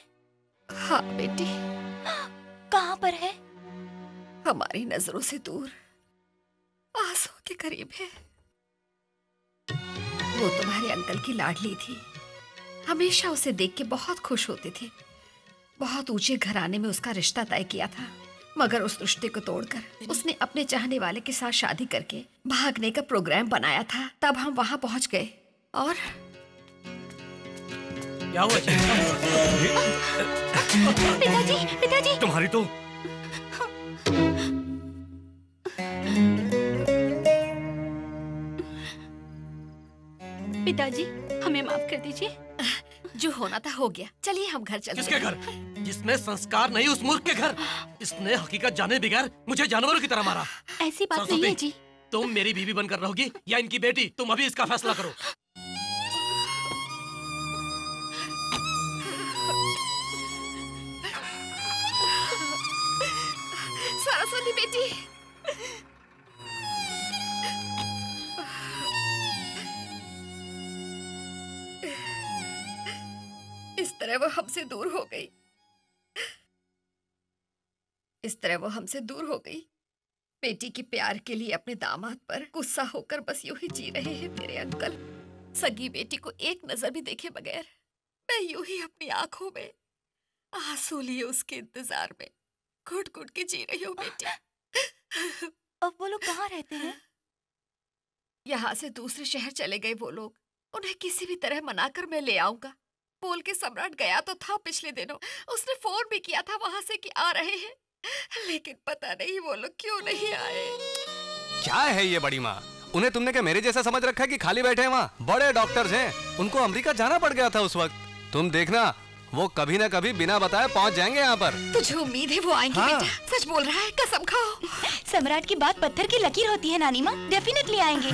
हाँ बेटी। कहाँ पर है? हमारी नजरों से दूर, आंसू के करीब है। वो तुम्हारे अंकल की लाडली थी, हमेशा उसे देख के बहुत खुश होते थे। बहुत ऊंचे घराने में उसका रिश्ता तय किया था, मगर उस रिश्ते को तोड़कर उसने अपने चाहने वाले के साथ शादी करके भागने का प्रोग्राम बनाया था। तब हम वहां पहुंच गए और क्या हुआ? पिताजी, पिताजी। तुम्हारी तो पिताजी, हमें माफ कर दीजिए। जो होना था हो गया, चलिए हम घर चलते हैं। किसके घर? जिसमें संस्कार नहीं, उस मूर्ख के घर। इसने हकीकत जाने बगैर मुझे जानवरों की तरह मारा। ऐसी बात नहीं है जी। तुम मेरी बीवी बनकर रहोगी या इनकी बेटी? तुम अभी इसका फैसला करो। सरस्वती बेटी, इस तरह वो हमसे दूर हो गई, इस तरह वो हमसे दूर हो गई। बेटी के प्यार के लिए अपने दामाद पर गुस्सा होकर बस यूं ही जी रहे हैं मेरे अंकल। सगी बेटी को एक नजर भी देखे बगैर मैं यूं ही अपनी आंखों में आंसू लिए उसके इंतजार में घुट घुट के जी रही हूँ बेटी। अब वो लोग कहाँ रहते हैं? यहाँ से दूसरे शहर चले गए वो लोग। उन्हें किसी भी तरह मनाकर मैं ले आऊंगा, बोल के सम्राट गया तो था पिछले दिनों। उसने फोन भी किया था वहां से कि आ रहे हैं, लेकिन पता नहीं वो लोग क्यों नहीं आए। क्या है ये बड़ी माँ, उन्हें तुमने क्या मेरे जैसा समझ रखा है कि खाली बैठे हैं वहाँ? बड़े डॉक्टर्स हैं, उनको अमेरिका जाना पड़ गया था उस वक्त। तुम देखना वो कभी ना कभी बिना बताए पहुँच जाएंगे यहाँ पर। तुझे उम्मीद है वो आएंगे? हाँ। बेटा सच बोल रहा है, कसम खाओ। सम्राट की बात पत्थर की लकीर होती है नानी माँ, डेफिनेटली आएंगे।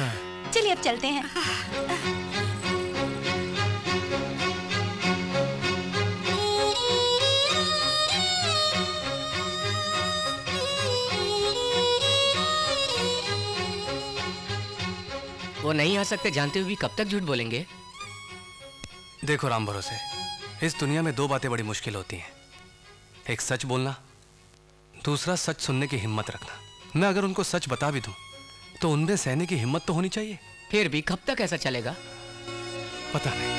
चलिए अब चलते हैं। वो नहीं आ सकते जानते हुए भी कब तक झूठ बोलेंगे? देखो राम भरोसे, इस दुनिया में दो बातें बड़ी मुश्किल होती हैं, एक सच बोलना, दूसरा सच सुनने की हिम्मत रखना। मैं अगर उनको सच बता भी दूं तो उनमें सहने की हिम्मत तो होनी चाहिए। फिर भी कब तक ऐसा चलेगा? पता नहीं।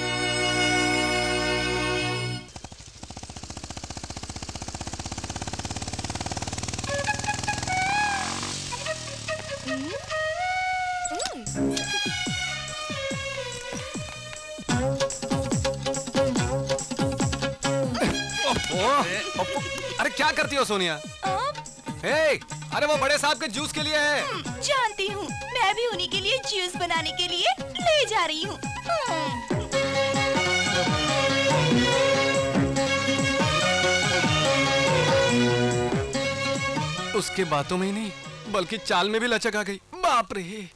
अरे क्या करती हो सोनिया? अरे वो बड़े साहब के जूस के लिए है। जानती हूँ, मैं भी उन्हीं के लिए जूस बनाने के लिए ले जा रही हूँ। उसके बातों में ही नहीं बल्कि चाल में भी लचक आ गई। बाप रे।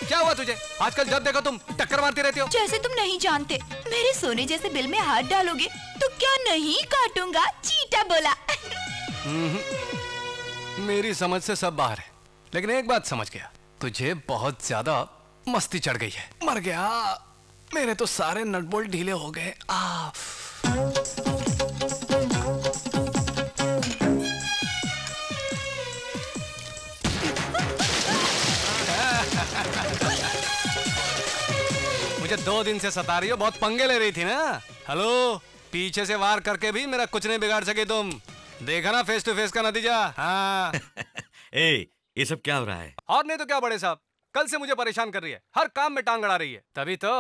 क्या हुआ तुझे? आजकल जब देखो तुम टक्कर मारती रहती हो। जैसे तुम नहीं जानते, मेरे सोने जैसे बिल में हाथ डालोगे तो क्या नहीं काटूंगा, चीटा बोला। मेरी समझ से सब बाहर है, लेकिन एक बात समझ गया, तुझे बहुत ज्यादा मस्ती चढ़ गई है। मर गया, मेरे तो सारे नट बोल्ट ढीले हो गए। मुझे 2 दिन से सता रही हो, बहुत पंगे ले रही थी ना। हेलो, पीछे से वार करके भी मेरा कुछ नहीं बिगाड़ सके तुम। देखा ना फेस टू फेस का नतीजा। हाँ। ये सब क्या हो रहा है? और नहीं तो क्या बड़े साहब, कल से मुझे परेशान कर रही है, हर काम में टांग अड़ा रही है, तभी तो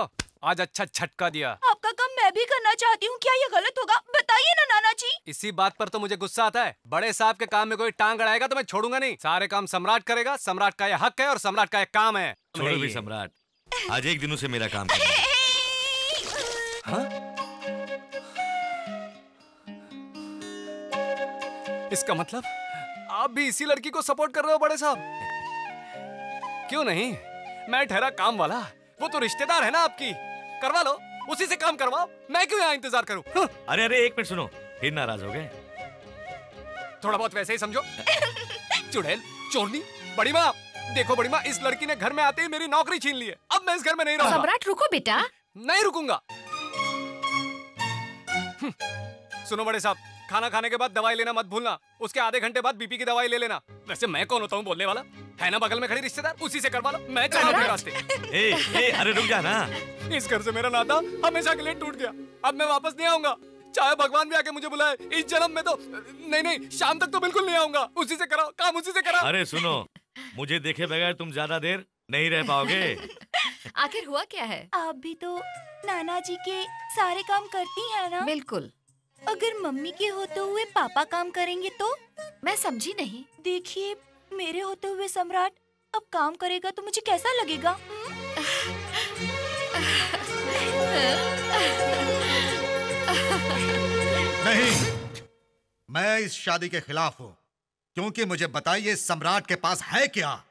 आज अच्छा झटका दिया। आपका काम मैं भी करना चाहती हूँ, क्या ये गलत होगा? बताइए ना नाना जी। इसी बात पर तो मुझे गुस्सा आता है। बड़े साहब के काम में कोई टांग अड़ाएगा तो मैं छोड़ूंगा नहीं। सारे काम सम्राट करेगा, सम्राट का यह हक है और सम्राट का यह काम है। छोड़ो भी सम्राट, आज एक दिन उसे मेरा काम करना। हाँ? इसका मतलब आप भी इसी लड़की को सपोर्ट कर रहे हो बड़े साहब? क्यों नहीं, मैं ठहरा काम वाला, वो तो रिश्तेदार है ना आपकी, करवा लो, उसी से काम करवाओ, मैं क्यों यहाँ इंतजार करूं? अरे एक मिनट सुनो, फिर नाराज हो गए? थोड़ा बहुत वैसे ही समझो। चुड़ैल, चोरनी, बड़ी माँ, देखो बड़ी माँ, इस लड़की ने घर में आते ही मेरी नौकरी छीन ली है। अब मैं इस घर में नहीं रहूंगा। सम्राट रुको बेटा। नहीं रुकूंगा। सुनो बड़े साहब, खाना खाने के बाद दवाई लेना मत भूलना, उसके आधे घंटे बाद बीपी की दवाई ले लेना। वैसे मैं कौन होता हूँ बोलने वाला? है ना बगल में खड़ी रिश्तेदार, उसी से करवा लो, मैं चला अपने रास्ते। अरे रुक जा ना। इस घर से मेरा नाता हमेशा के लिए टूट गया, अब मैं वापस नहीं आऊंगा, चाहे भगवान भी आके मुझे बुलाए। इस जन्म में तो नहीं, शाम तक तो बिल्कुल नहीं आऊंगा। उसी से कराओ काम, उसी से कराओ। अरे सुनो, मुझे देखे बगैर तुम ज्यादा देर नहीं रह पाओगे। आखिर हुआ क्या है? आप भी तो नाना जी के सारे काम करती हैं ना? बिल्कुल। अगर मम्मी के होते हुए पापा काम करेंगे तो? मैं समझी नहीं। देखिए, मेरे होते हुए सम्राट अब काम करेगा तो मुझे कैसा लगेगा? नहीं, मैं इस शादी के खिलाफ हूँ, क्योंकि मुझे बताइए सम्राट के पास है क्या?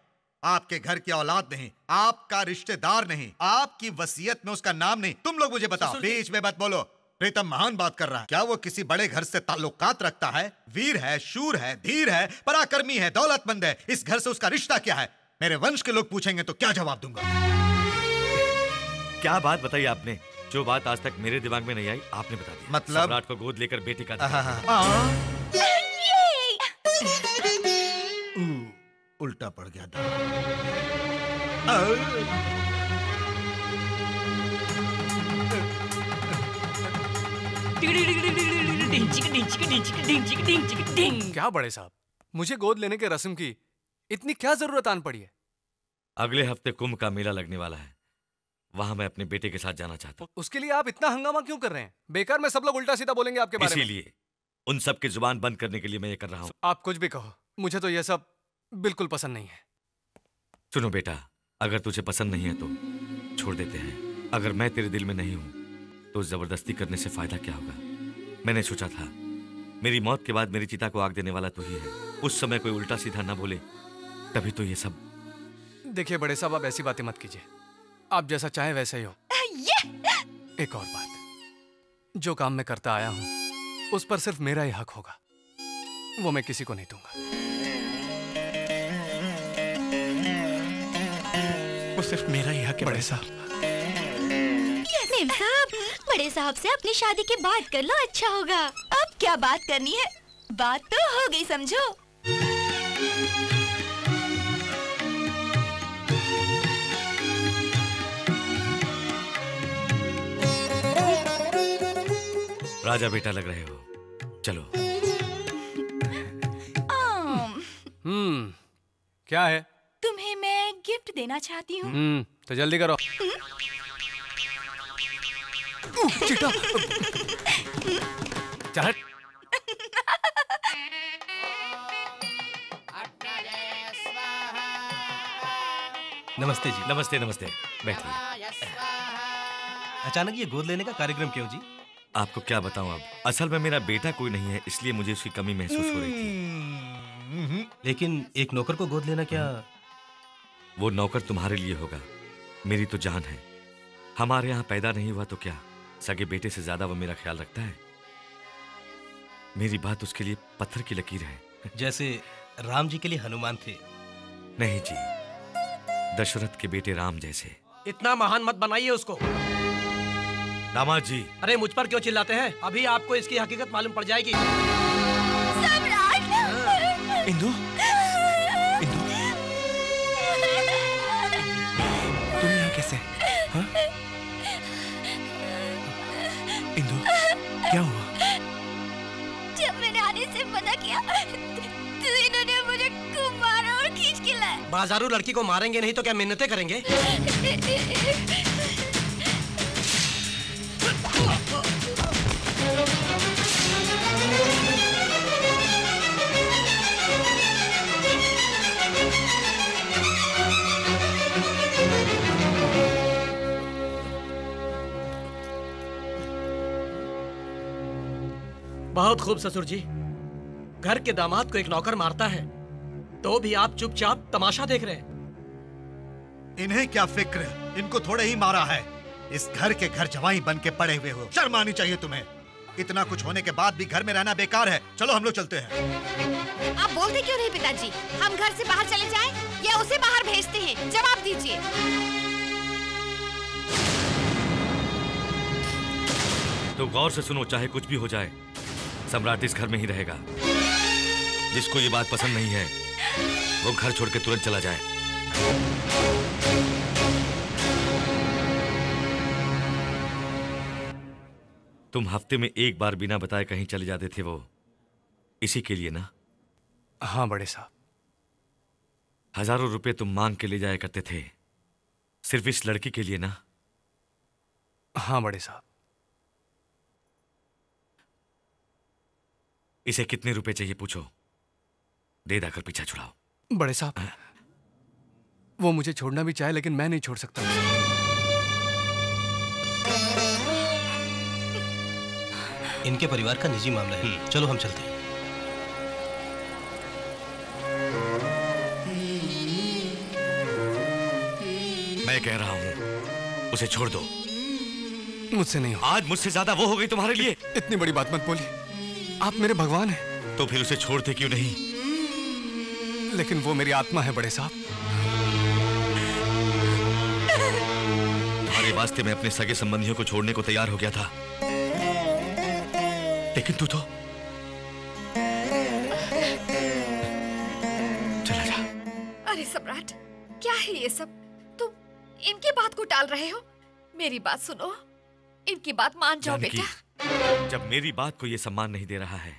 आपके घर की औलाद नहीं, आपका रिश्तेदार नहीं, आपकी वसीयत में उसका नाम नहीं। तुम लोग मुझे बताओ, बीच में मत बोलो। प्रीतम महान बात कर रहा है, क्या वो किसी बड़े घर से ताल्लुकात रखता है? वीर है, शूर है, धीर है, पराक्रमी है, दौलतमंद है। इस घर से उसका रिश्ता क्या है? मेरे वंश के लोग पूछेंगे तो क्या जवाब दूंगा? क्या बात बताई आपने? जो बात आज तक मेरे दिमाग में नहीं आई, आपने बता दिया। मतलब? सम्राट को गोद लेकर बेटी का उल्टा पड़ गया था। क्या बड़े साहब, मुझे गोद लेने के रस्म की इतनी क्या जरूरत आन पड़ी है? अगले हफ्ते कुंभ का मेला लगने वाला है, वहां मैं अपने बेटे के साथ जाना चाहता हूँ। उसके लिए आप इतना हंगामा क्यों कर रहे हैं? बेकार में सब लोग उल्टा सीधा बोलेंगे आपके बारे में। इसीलिए उन सब की जुबान बंद करने के लिए मैं ये कर रहा हूँ। आप कुछ भी कहो, मुझे तो ये सब बिल्कुल पसंद नहीं है। सुनो बेटा, अगर तुझे पसंद नहीं है तो छोड़ देते हैं। अगर मैं तेरे दिल में नहीं हूं तो जबरदस्ती करने से फायदा क्या होगा? मैंने सोचा था मेरी मौत के बाद मेरी चिता को आग देने वाला तू ही है। उस समय कोई उल्टा सीधा ना बोले, तभी तो ये सब। देखिए बड़े साहब, आप ऐसी बातें मत कीजिए। आप जैसा चाहे वैसा ही हो। एक और बात, जो काम मैं करता आया हूं उस पर सिर्फ मेरा ही हक होगा, वो मैं किसी को नहीं दूंगा। वो सिर्फ मेरा ही हक है बड़े साहब। मेम साहब, बड़े साहब से अपनी शादी की बात कर लो, अच्छा होगा। अब क्या बात करनी है, बात तो हो गई समझो। राजा बेटा लग रहे हो, चलो। क्या है? तुम्हें मैं गिफ्ट देना चाहती हूँ। तो जल्दी करो। चिटा। चल। नमस्ते जी। नमस्ते नमस्ते, बैठिए। अचानक ये गोद लेने का कार्यक्रम क्यों जी? आपको क्या बताऊं, अब असल में मेरा बेटा कोई नहीं है, इसलिए मुझे उसकी कमी महसूस हो रही थी। लेकिन एक नौकर को गोद लेना क्या? वो नौकर तुम्हारे लिए होगा, मेरी तो जान है। हमारे यहाँ पैदा नहीं हुआ तो क्या, सगे बेटे से ज्यादा वो मेरा ख्याल रखता है। मेरी बात उसके लिए पत्थर की लकीर है। जैसे राम जी के लिए हनुमान थे। नहीं जी, दशरथ के बेटे राम जैसे। इतना महान मत बनाइए उसको। दामाद जी। अरे मुझ पर क्यों चिल्लाते हैं? अभी आपको इसकी हकीकत मालूम पड़ जाएगी। इंदु, इंदु, तुम यहाँ कैसे? हाँ? इंदु, क्या हुआ? जब मैंने आने से मना किया तो इन्होंने मुझे खूब मारा और खींच के लाया। बाजारू लड़की को मारेंगे नहीं तो क्या मिन्नतें करेंगे? बहुत खूब ससुर जी। घर के दामाद को एक नौकर मारता है तो भी आप चुपचाप तमाशा देख रहे हैं। इन्हें क्या फिक्र, इनको थोड़े ही मारा है। इस घर के घर जवाई बन के पड़े हुए हो, शर्म आनी चाहिए तुम्हें। इतना कुछ होने के बाद भी घर में रहना बेकार है। चलो हम लोग चलते हैं। आप बोलते क्यों नहीं पिताजी? हम घर से बाहर चले जाएं या उसे बाहर भेजते हैं? जवाब दीजिए। तो गौर से सुनो, चाहे कुछ भी हो जाए, सम्राट इस घर में ही रहेगा। जिसको ये बात पसंद नहीं है वो घर छोड़ के तुरंत चला जाए। तुम हफ्ते में एक बार बिना बताए कहीं चले जाते थे, वो इसी के लिए ना? हाँ बड़े साहब। हजारों रुपए तुम मांग के ले जाया करते थे, सिर्फ इस लड़की के लिए ना? हाँ बड़े साहब। इसे कितने रुपए चाहिए पूछो, दे दाकर पीछा छुड़ाओ। बड़े साहब, वो मुझे छोड़ना भी चाहे लेकिन मैं नहीं छोड़ सकता। इनके परिवार का निजी मामला है, चलो हम चलते हैं। मैं कह रहा हूं उसे छोड़ दो। मुझसे नहीं हो। आज मुझसे ज्यादा वो हो गई तुम्हारे लिए। इतनी बड़ी बात मत बोलिए, आप मेरे भगवान हैं। तो फिर उसे छोड़ते क्यों नहीं? लेकिन वो मेरी आत्मा है बड़े साहब। तुम्हारे वास्ते मैं अपने सगे संबंधियों को छोड़ने को तैयार हो गया था, लेकिन तू तो चला जा। अरे सम्राट, क्या है ये सब? तुम इनकी बात को टाल रहे हो। मेरी बात सुनो, इनकी बात मान जाओ बेटा। जब मेरी बात को ये सम्मान नहीं दे रहा है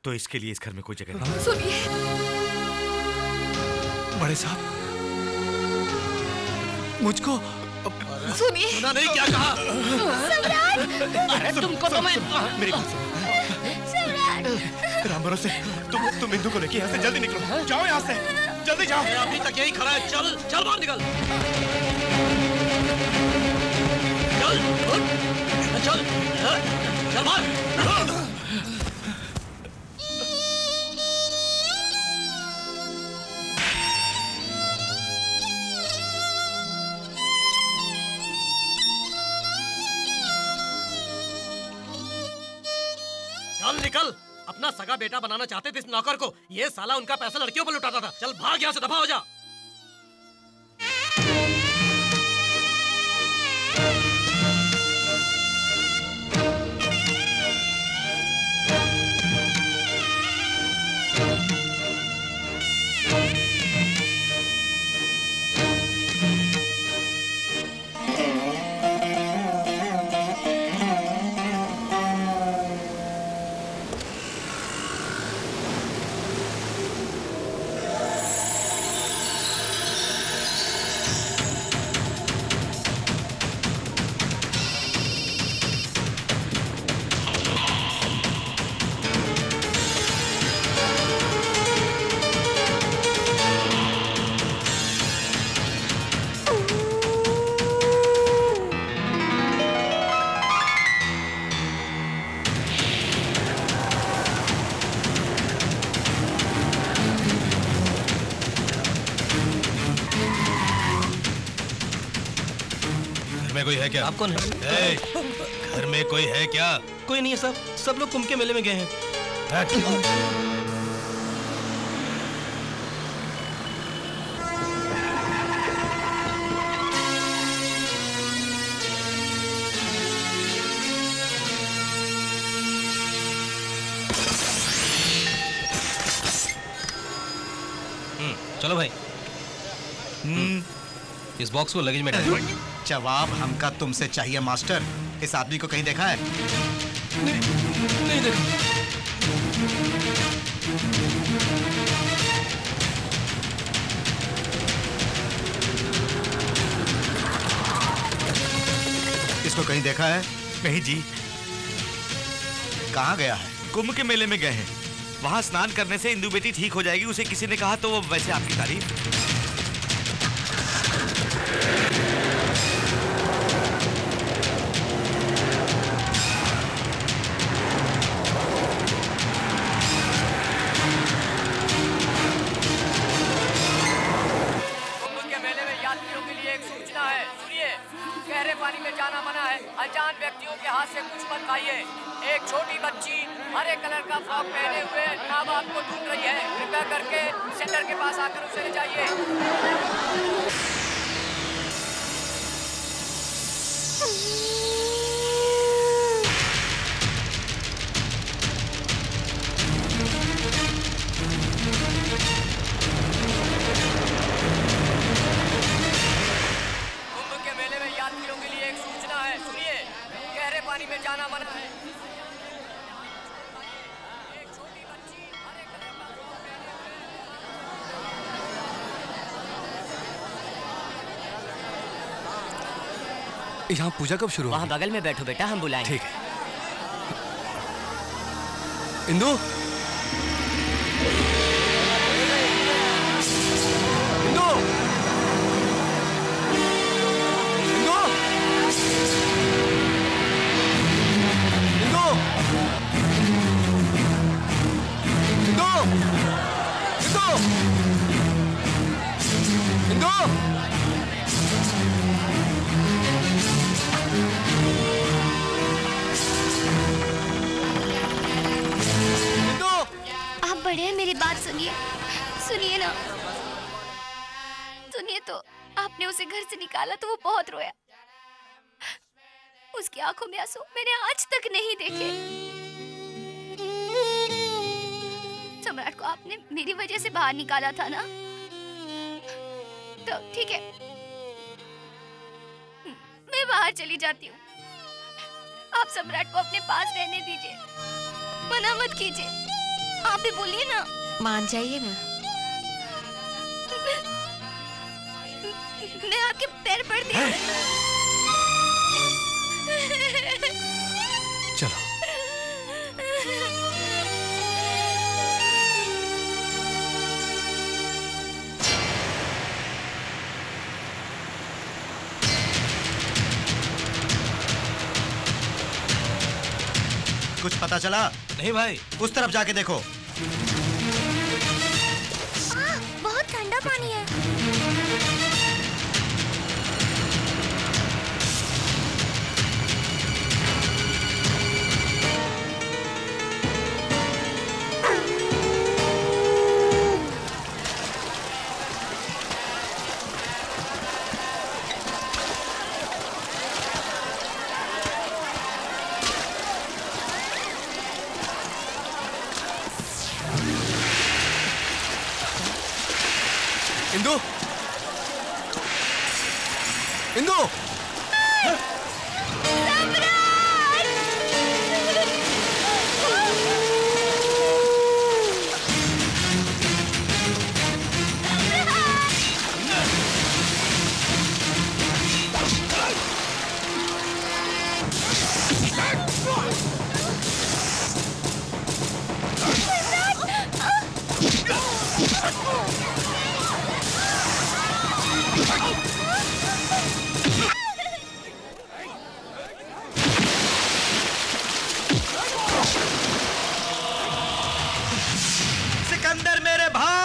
तो इसके लिए इस घर में कोई जगह नहीं। सुनिए बड़े साहब, मुझको सुनिए। सुना नहीं क्या कहा? सम्राट! अरे तुमको तो मैं मेरी बात सुनो। राम भरोसे तुम इंदु को लेके यहाँ से जल्दी निकलो। जाओ यहाँ से, जल्दी जाओ। अभी तक यही खड़ा है। चल चल बाहर निकल। चल चल चल बाहर। चल निकल। अपना सगा बेटा बनाना चाहते थे इस नौकर को। ये साला उनका पैसा लड़कियों पर लुटाता था। चल भाग यहाँ से, दफा हो जा। कोई है क्या? आप कौन है? घर में कोई है क्या? कोई नहीं है साहब, सब लोग कुंभ के मेले में गए हैं। चलो भाई। इस बॉक्स को लगेज में डालो। जवाब हमका तुमसे चाहिए मास्टर। इस आदमी को कहीं देखा है? नहीं देखा। इसको कहीं देखा है? नहीं जी। कहाँ गया है? कुंभ के मेले में गए हैं। वहां स्नान करने से इंदु बेटी ठीक हो जाएगी, उसे किसी ने कहा तो वो वैसे आपकी तारीफ। गहरे पानी में जाना मना है। अनजान व्यक्तियों के हाथ से कुछ मत खाइए। एक छोटी बच्ची हरे कलर का फ्रॉक पहने हुए माँ बाप को ढूंढ रही है। कृपया करके सेंटर के पास आकर उसे ले जाइए। पानी में जाना मना है। एक छोटी बच्ची हरे कलर का फ्रॉक पहने। यहाँ पूजा कब शुरू होगी? वहाँ बगल में बैठो बेटा, हम बुलाएंगे। ठीक है। इंदु, बढ़िया, मेरी बात सुनिए। सुनिए ना, सुनिए तो। आपने उसे घर से निकाला तो वो बहुत रोया। उसकी आंखों में आंसू मैंने आज तक नहीं देखे। सम्राट को आपने मेरी वजह से बाहर निकाला था ना, तो ठीक है, मैं बाहर चली जाती हूँ। आप सम्राट को अपने पास रहने दीजिए, मना मत कीजिए। आप भी बोलिए ना। मान जाइए ना। मैं आपके पैर पड़ती हूँ। चलो। कुछ पता चला? नहीं भाई। उस तरफ जाके देखो। बहुत ठंडा पानी है। इंदु, इंदु, सिकंदर मेरे भाई।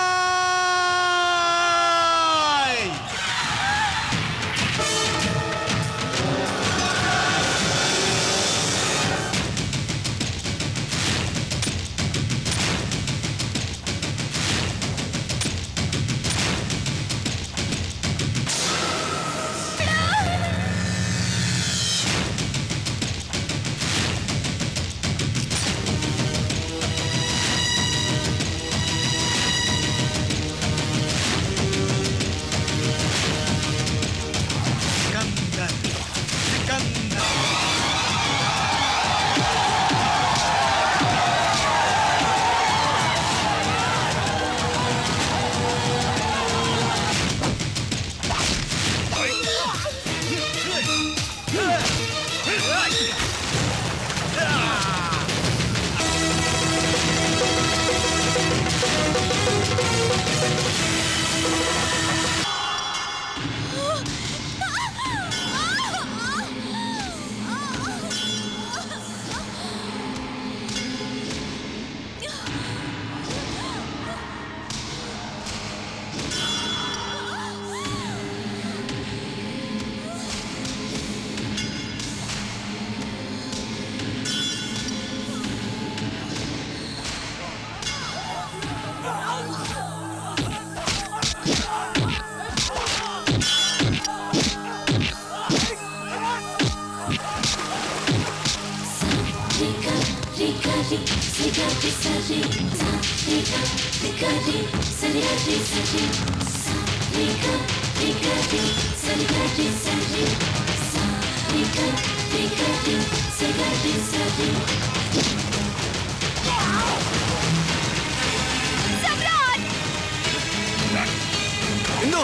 इंदु,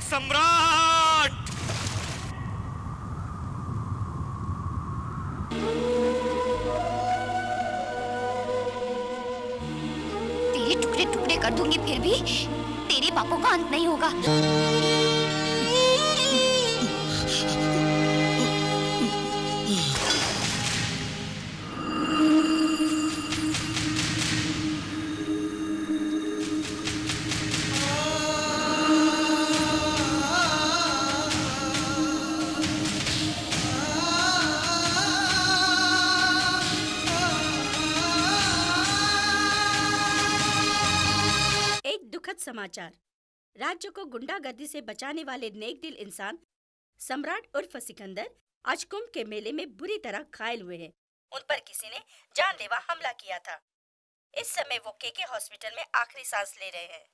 सम्राट! तेरे टुकड़े टुकड़े कर दूंगी, फिर भी तेरे पापों का अंत नहीं होगा। समाचार। राज्य को गुंडागर्दी से बचाने वाले नेक दिल इंसान सम्राट उर्फ सिकंदर आज कुंभ के मेले में बुरी तरह घायल हुए हैं। उन पर किसी ने जानलेवा हमला किया था। इस समय वो केके हॉस्पिटल में आखिरी सांस ले रहे हैं।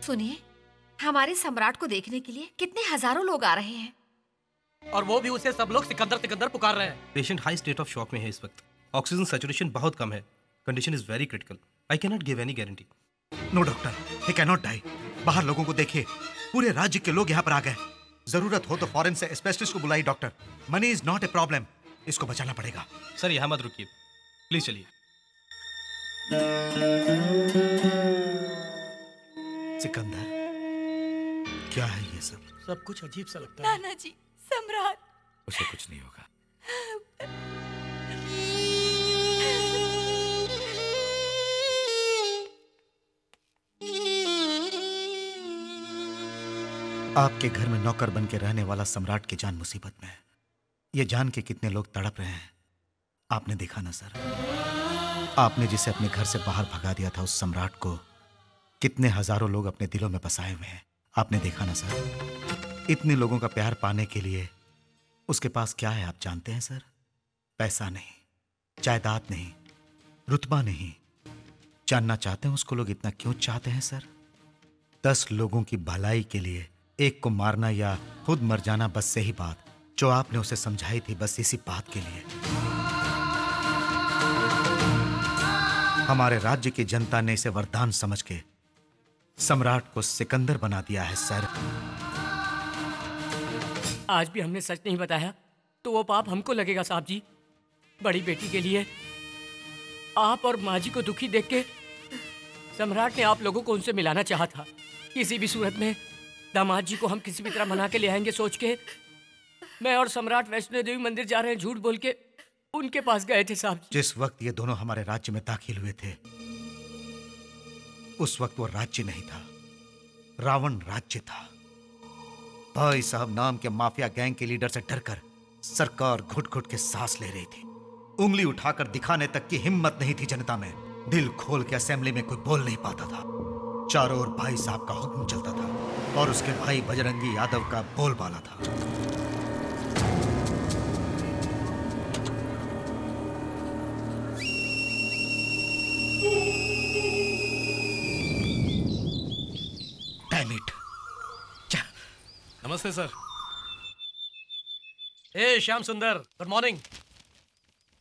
सुनिए, हमारे सम्राट को देखने के लिए कितने हजारों लोग आ रहे हैं, और वो भी उसे सब लोग सिकंदर सिकंदर पुकार रहे हैं। Patient high state of shock में है इस वक्त। ऑक्सीजन सैचुरेशन बहुत कम है। Condition is very critical. I can not give any guarantee. No doctor, he can not die. बाहर लोगों को देखिए, पूरे राज्य के लोग यहाँ पर आ गए। जरूरत हो तो फॉरेन से स्पेशलिस्ट को बुलाई doctor. Money is not a problem, इसको बचाना पड़ेगा। सर यहाँ मत रुकिए, प्लीज चलिए। सिकंदर, क्या है ये सब? सब कुछ अजीब सा लगता है। नाना जी, सम्राट। उसे कुछ नहीं होगा। आपके घर में नौकर बन के रहने वाला सम्राट की जान मुसीबत में है। ये जान के कितने लोग तड़प रहे हैं, आपने देखा ना सर? आपने जिसे अपने घर से बाहर भगा दिया था, उस सम्राट को कितने हजारों लोग अपने दिलों में बसाए हुए हैं, आपने देखा ना सर? इतने लोगों का प्यार पाने के लिए उसके पास क्या है आप जानते हैं सर? पैसा नहीं, जायदाद नहीं, रुतबा नहीं। जानना चाहते हैं उसको लोग इतना क्यों चाहते हैं सर? 10 लोगों की भलाई के लिए एक को मारना या खुद मर जाना, बस सही बात जो आपने उसे समझाई थी, बस इसी बात के लिए। हमारे राज्य की जनता ने इसे वरदान समझ के सम्राट को सिकंदर बना दिया है सर। आज भी हमने सच नहीं बताया तो वो पाप हमको लगेगा साहब जी। बड़ी बेटी के लिए आप और माँ जी को दुखी देख के सम्राट ने आप लोगों को उनसे मिलाना चाहा था। किसी भी सूरत में दामाद जी को हम किसी भी तरह मना के ले आएंगे सोच के मैं और सम्राट वैष्णो देवी मंदिर जा रहे हैं झूठ बोल के उनके पास गए थे साहब जी। जिस वक्त ये दोनों हमारे राज्य में दाखिल हुए थे, उस वक्त वो राज्य नहीं था, रावण राज्य था। भाई साहब नाम के माफिया गैंग के लीडर से डरकर सरकार घुट घुट के सांस ले रही थी। उंगली उठाकर दिखाने तक की हिम्मत नहीं थी जनता में। दिल खोल के असेंबली में कोई बोल नहीं पाता था। चारों ओर भाई साहब का हुक्म चलता था और उसके भाई बजरंगी यादव का बोलबाला था। Damn it! नमस्ते सर। ए श्याम सुंदर, गुड मॉर्निंग।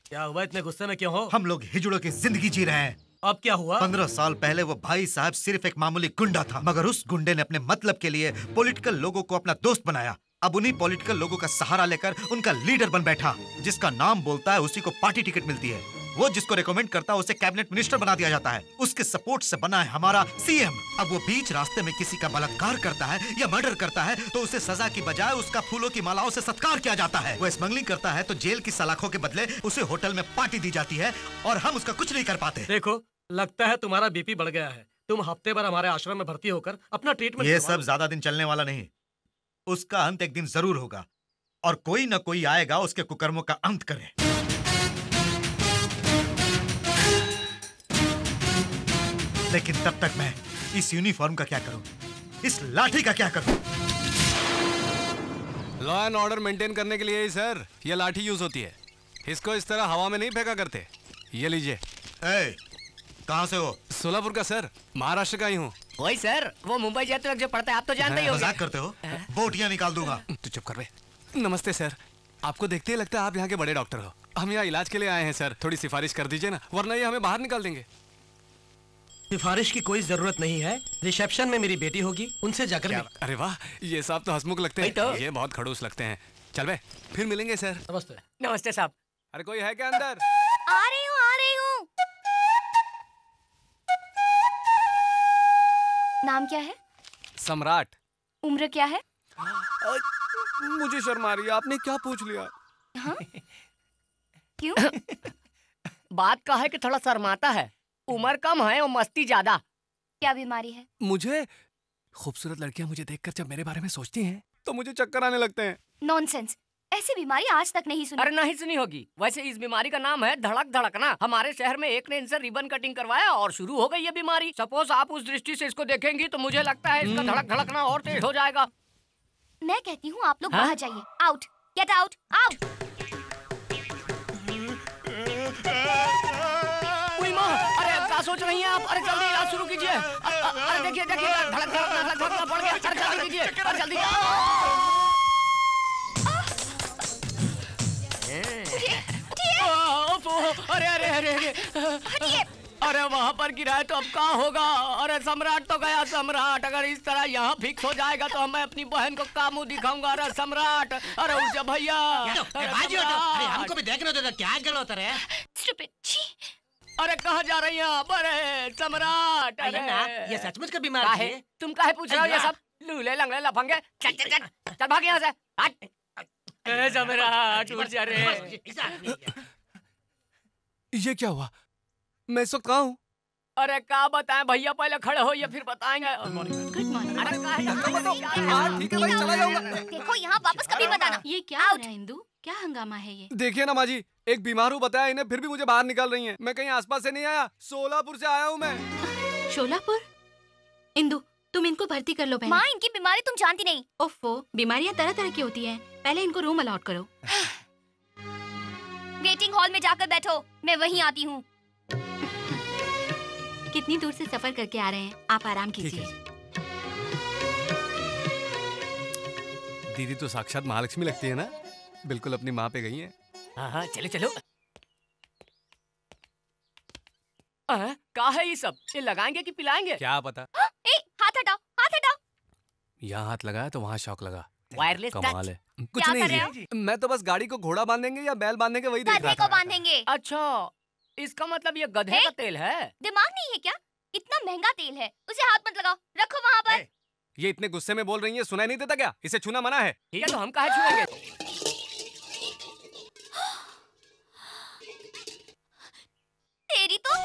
क्या हुआ, इतने गुस्से में क्यों हो? हम लोग हिजड़ों की जिंदगी जी रहे हैं। अब क्या हुआ? 15 साल पहले वो भाई साहब सिर्फ एक मामूली गुंडा था, मगर उस गुंडे ने अपने मतलब के लिए पॉलिटिकल लोगों को अपना दोस्त बनाया। अब उन्हीं पॉलिटिकल लोगों का सहारा लेकर उनका लीडर बन बैठा। जिसका नाम बोलता है उसी को पार्टी टिकट मिलती है। वो जिसको रेकमेंड करता है उसे कैबिनेट मिनिस्टर बना दिया जाता है। उसके सपोर्ट से बना है हमारा सीएम। अब वो बीच रास्ते में किसी का बलात्कार करता है या मर्डर करता है तो उसे सजा की बजाय उसका फूलों की मालाओं से सत्कार किया जाता है। वो स्मगलिंग करता है तो जेल की सलाखों के बदले उसे होटल में पार्टी दी जाती है और हम उसका कुछ नहीं कर पाते। देखो, लगता है तुम्हारा बीपी बढ़ गया है। तुम हफ्ते भर हमारे आश्रम में भर्ती होकर अपना ट्रीटमेंट। ये सब ज्यादा दिन चलने वाला नहीं। उसका अंत एक दिन जरूर होगा और कोई न कोई आएगा उसके कुकर्मों का अंत करे। लेकिन तब तक मैं इस यूनिफॉर्म का क्या करूं, इस लाठी का क्या करूं? लॉ एंड ऑर्डर मेंटेन करने के लिए ही सर ये लाठी यूज होती है। इसको इस तरह हवा में नहीं फेंका करते। ये लीजिए। कहाँ से हो? सोलापुर का सर, महाराष्ट्र का ही हूँ। वही सर, वो मुंबई जाते वक्त जो पढ़ता है आप तो जानते ही होंगे। मजाक करते हो? बोटियां निकाल दूंगा। तू चुप कर बे। नमस्ते सर, आपको देखते ही लगता है आप यहाँ के बड़े डॉक्टर हो। हम यहाँ इलाज के लिए आए हैं सर, थोड़ी सिफारिश कर दीजिए ना, वरना ये हमें बाहर निकाल देंगे। सिफारिश की कोई जरूरत नहीं है। रिसेप्शन में मेरी बेटी होगी, उनसे जाकर अरे वाह, ये साहब तो हंसमुख लगते हैं। तो? ये बहुत खड़ूस लगते हैं। चल बे, फिर मिलेंगे सर। नमस्ते। नमस्ते साहब। अरे कोई है क्या अंदर? आ रही हूँ, आ रही हूँ। नाम क्या है? सम्राट। उम्र क्या है? मुझे शर्म आ रही है, आपने क्या पूछ लिया? हाँ? क्यों? बात का है कि थोड़ा शर्माता है। उम्र कम है और मस्ती ज्यादा। क्या बीमारी है? मुझे खूबसूरत लड़कियां मुझे देखकर जब मेरे बारे में सोचती हैं तो मुझे चक्कर आने लगते हैं। नॉनसेंस, ऐसी बीमारी आज तक नहीं सुनी। अरे नहीं सुनी होगी। वैसे इस बीमारी का नाम है धड़क धड़कना। हमारे शहर में एक ने इनसे रिबन कटिंग करवाया और शुरू हो गई ये बीमारी। सपोज आप उस दृष्टि से इसको देखेंगी तो मुझे लगता है इसका धड़क धड़कना और तेज हो जाएगा। मैं कहती हूँ आप लोग बाहर जाइए। Out, get out, out. अरे सोच रही हैं आप? अरे जल्दी इलाज शुरू कीजिए। अरे देखिए देखिए, धड़क धड़क धड़क बढ़ गया। अरे जल्दी कीजिए, अरे जल्दी। अरे अरे अरे अरे, अरे वहाँ पर गिरा है तो अब क्या होगा? अरे सम्राट तो गया। सम्राट अगर इस तरह यहाँ फिक्स हो जाएगा तो मैं अपनी बहन को क्या मुंह दिखाऊंगा? अरे सम्राट, अरे उठ जा भैया। अरे हमको भी देखने दो, क्या गल होता है? अरे कहाँ जा रही हैं आप? अरे सम्राट, अरे ये सचमुच का बीमार है। तुम काहे पूछ रहे हो ये सब? लूले लंगड़े लफंगे, चल चल चल चल भाग यहाँ से। हट सम्राट, उठ जा रे। ये क्या हुआ? मैं इस वक्त कहाँ हूँ? अरे क्या बताएं भैया, पहले खड़े हो ये फिर बताएंगे। Good morning. अरे ठीक है भाई, चला जाऊंगा। देखो यहाँ वापस कभी बताना। ये क्या हो रहा है इंदु? क्या हंगामा है ये? देखिए ना माँ जी, एक बीमार हूँ बताया इन्हें, फिर भी मुझे बाहर निकाल रही हैं। मैं कहीं आसपास से नहीं आया, सोलापुर से आया हूँ मैं। शोलापुर? इंदु तुम इनको भर्ती कर लो बहन। माँ इनकी बीमारी तुम जानती नहीं। ओफो, बीमारियाँ तरह तरह की होती हैं। पहले इनको रूम अलॉट करो। वेटिंग हॉल में जाकर बैठो, मैं वहीं आती हूँ। कितनी दूर से सफर करके आ रहे हैं, आप आराम कीजिए। दीदी तो साक्षात महालक्ष्मी लगती है ना, बिल्कुल अपनी माँ पे गई है। हाँ चलो चलो। क्या है ये सब? ये लगाएंगे कि पिलाएंगे? क्या पता। हाथ हटाओ, हाथ हटाओ। यहाँ हाथ लगाया तो वहाँ शौक लगा। वायरलेस कमाल है। कुछ क्या नहीं कर रहे जी, मैं तो बस गाड़ी को घोड़ा बांधेंगे या बैल बांधेंगे वही देख गधे रहा को था। बांधेंगे। अच्छा, इसका मतलब ये गधे का तेल है? दिमाग नहीं है क्या? इतना महंगा तेल है, उसे हाथ मत लगाओ, रखो वहाँ पर। ये इतने गुस्से में बोल रही है, सुनाई नहीं देता क्या? इसे छूना मना है। ठीक है तो हम कहाँ छुएंगे? तेरी तो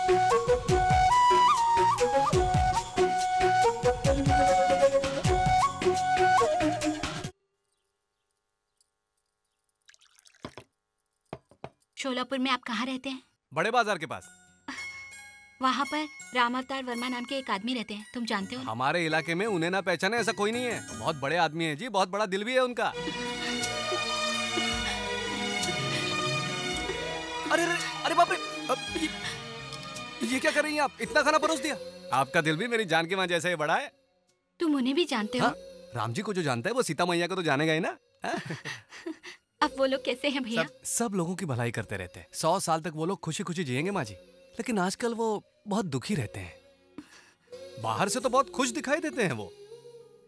शोलापुर में आप कहाँ रहते हैं? बड़े बाजार के पास। वहाँ पर राम अवतार वर्मा नाम के एक आदमी रहते हैं, तुम जानते हो? हमारे इलाके में उन्हें ना पहचाने ऐसा कोई नहीं है। बहुत बड़े आदमी है जी, बहुत बड़ा दिल भी है उनका। अरे अरे अरे बाप रे, ये क्या कर रही हैं आप? इतना खाना परोस दिया। आपका दिल भी मेरी जान की माँ जैसा ही बड़ा है। तुम उन्हें भी जानते हो? राम जी को जो जानता है वो सीता मैया को तो जानेगा ही ना। अब वो लोग कैसे हैं भैया? सब लोगों की भलाई करते रहते हैं। 100 साल तक वो लोग खुशी खुशी जिएंगे माँ जी, लेकिन आजकल वो बहुत दुखी रहते हैं। बाहर से तो बहुत खुश दिखाई देते हैं वो,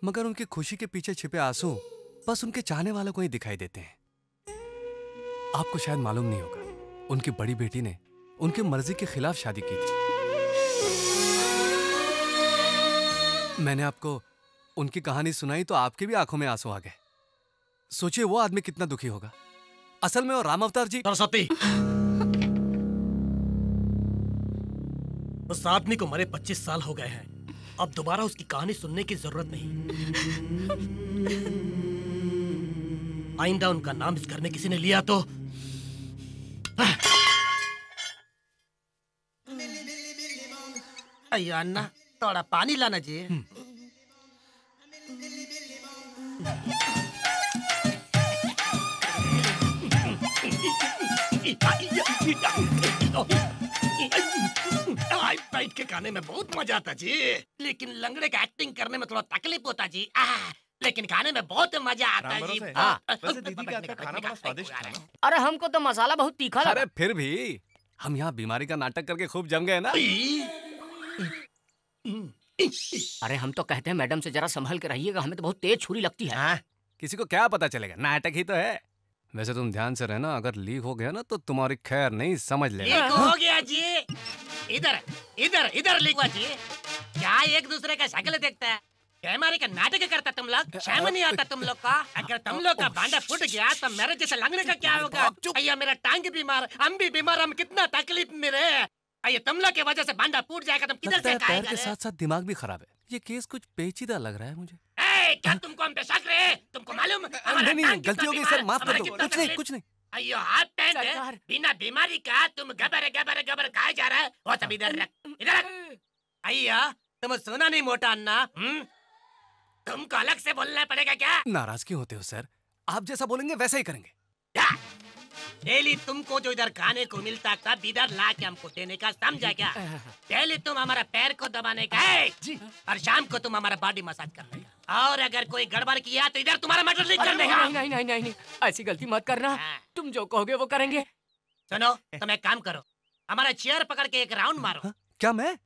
मगर उनकी खुशी के पीछे छिपे आंसू बस उनके चाहने वालों को ही दिखाई देते हैं। आपको शायद मालूम नहीं होगा, उनकी बड़ी बेटी ने उनकी मर्जी के खिलाफ शादी की थी। मैंने आपको उनकी कहानी सुनाई तो आपकी भी आंखों में आंसू आ गए। सोचिए वो आदमी कितना दुखी होगा। असल में वो राम अवतार जी। सरस्वती, उस आदमी को मरे 25 साल हो गए हैं। अब दोबारा उसकी कहानी सुनने की जरूरत नहीं। आइंदा उनका नाम इस घर में किसी ने लिया तो अయ్యో अन्ना, थोड़ा पानी लाना जी। बैठ के खाने में बहुत मजा आता जी, लेकिन लंगड़े का एक्टिंग करने में थोड़ा तकलीफ होता जी। लेकिन खाने में बहुत मजा आता जी। वैसे दीदी का हाथ का खाना बड़ा स्वादिष्ट था ना। अरे हमको तो मसाला बहुत तीखा लगा। अरे फिर भी हम यहाँ बीमारी का नाटक करके खूब जम गए ना। अरे हम तो कहते हैं मैडम से जरा संभल के रहिएगा, हमें तो बहुत तेज छुरी लगती है। किसी को क्या पता चलेगा, नाटक ही तो है। वैसे तुम ध्यान से रहना, अगर लीक हो गया ना तो तुम्हारी खैर नहीं, समझ लेना। लीक हो गया जी। इधर इधर इधर लीक हुआ जी। क्या एक दूसरे का शक्ल देखता है? कैमरे का नाटक करता तुम लोग, शर्म नहीं आता तुम लोग का? अगर तुम लोग का भांडा फूट गया तो मेरे जैसे लंगड़े का क्या होगा? अय्या मेरा टांग बीमार, हम भी बीमार, हम कितना तकलीफ में रहे। अय्या तुम लोग की वजह से भांडा फूट जाएगा, तुम किधर से पैर के साथ साथ दिमाग भी खराब है। ये केस कुछ पेचीदा लग रहा है मुझे। क्या तुमको हम पे शक रहे? तुमको मालूम? नहीं, गलती हो गई सर, माफ कर दो। कुछ नहीं। अयो हाथ पैर बिना बीमारी का तुम गबर गबर गबर खाए जा रहा है। वो सब इधर रख, इधर रख। अय्या तुम सुना नहीं मोटा अन्ना? तुमको अलग से बोलना पड़ेगा क्या? नाराज क्यों होते हो सर? आप जैसा बोलेंगे वैसा ही करेंगे। डेली तुमको जो इधर खाने को मिलता था इधर ला के हमको देने का, समझा क्या? डेली तुम हमारा पैर को दबाने का है और शाम को तुम हमारा बॉडी मसाज करने का, और अगर कोई गड़बड़ किया तो इधर तुम्हारा मर्डर नहीं करने का। नहीं नहीं नहीं नहीं, ऐसी गलती मत करना। तुम जो कहोगे वो करेंगे। सुनो, तुम एक काम करो, हमारा चेयर पकड़ के एक राउंड मारो। क्या मैं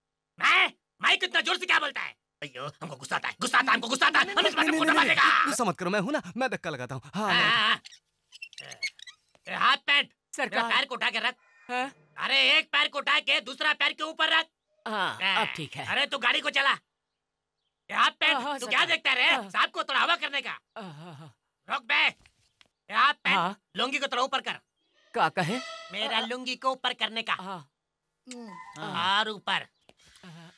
कितना जोर से क्या बोलता है? अयो, हमको गुस्सा आता है, गुस्सा आता है, हमको गुस्सा आता है। हम इस बात को दबा देगा। गुस्सा मत करो, मैं हूं ना, मैं धक्का लगाता हूँ। हाँ, हाथ पैंट सरकार। पैर को उठा के रख। अरे एक पैर को उठा के दूसरा पैर के ऊपर रख। अब ठीक है। अरे तू गाड़ी को चला। हाथ पैंट, तू क्या देखता है? साहब को थोड़ा हवा करने का। रोक बे। हाथ पैंट, लुंगी को थोड़ा ऊपर कर। क्या कहे? मेरा लुंगी को ऊपर करने का। और ऊपर।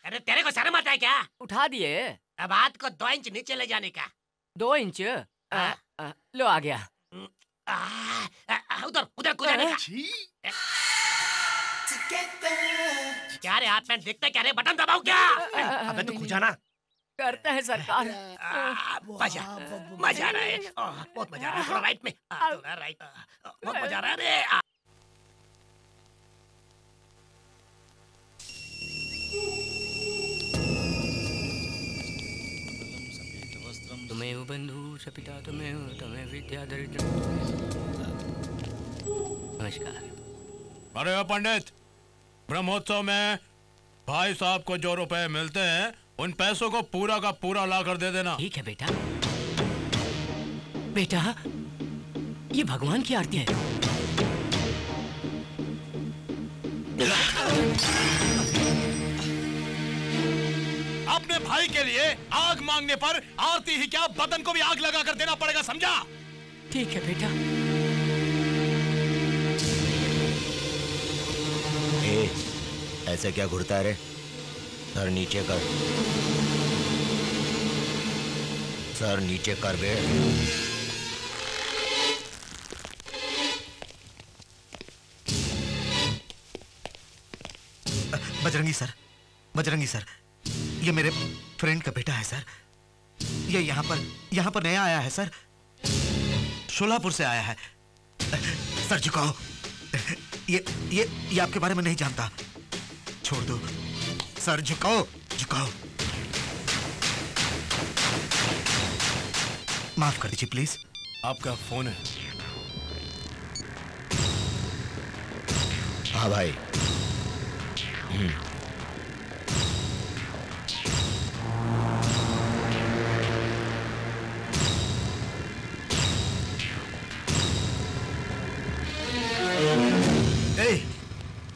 अरे तेरे को शर्म आता है क्या? उठा दिए। अब हाथ को 2 इंच नीचे ले जाने का। 2 इंच? लो आ गया। उधर उधर कूदने का। क्या रे हाथ पैंट देखता क्या रे? बटन दबाओ क्या? अबे तू खुजाना। करते हैं सरकार। मजा आ रहा है, बहुत मजा आ रहा है। थोड़ा राइट में, थोड़ा राइट, बहुत मजा आ रहा है रे। तुम्हें बंधु सपिता तुम्हें विद्या दरिद्र। नमस्कार। अरे पंडित, ब्रह्मोत्सव में भाई साहब को जो रुपए मिलते हैं उन पैसों को पूरा का पूरा ला कर दे देना। ठीक है बेटा। बेटा, ये भगवान की आरती है। अपने भाई के लिए आग मांगने पर आरती ही क्या, बदन को भी आग लगा कर देना पड़ेगा, समझा? ठीक है बेटा। ऐसे क्या घुरता है रे? सर नीचे कर, सर नीचे कर बे। बजरंगी सर, बजरंगी सर, ये मेरे फ्रेंड का बेटा है सर। ये यहाँ पर नया आया है सर, शोलापुर से आया है। सर झुकाओ, ये आपके बारे में नहीं जानता, छोड़ दो सर। झुकाओ झुकाओ, माफ कर दीजिए प्लीज। आपका फोन है? हाँ भाई।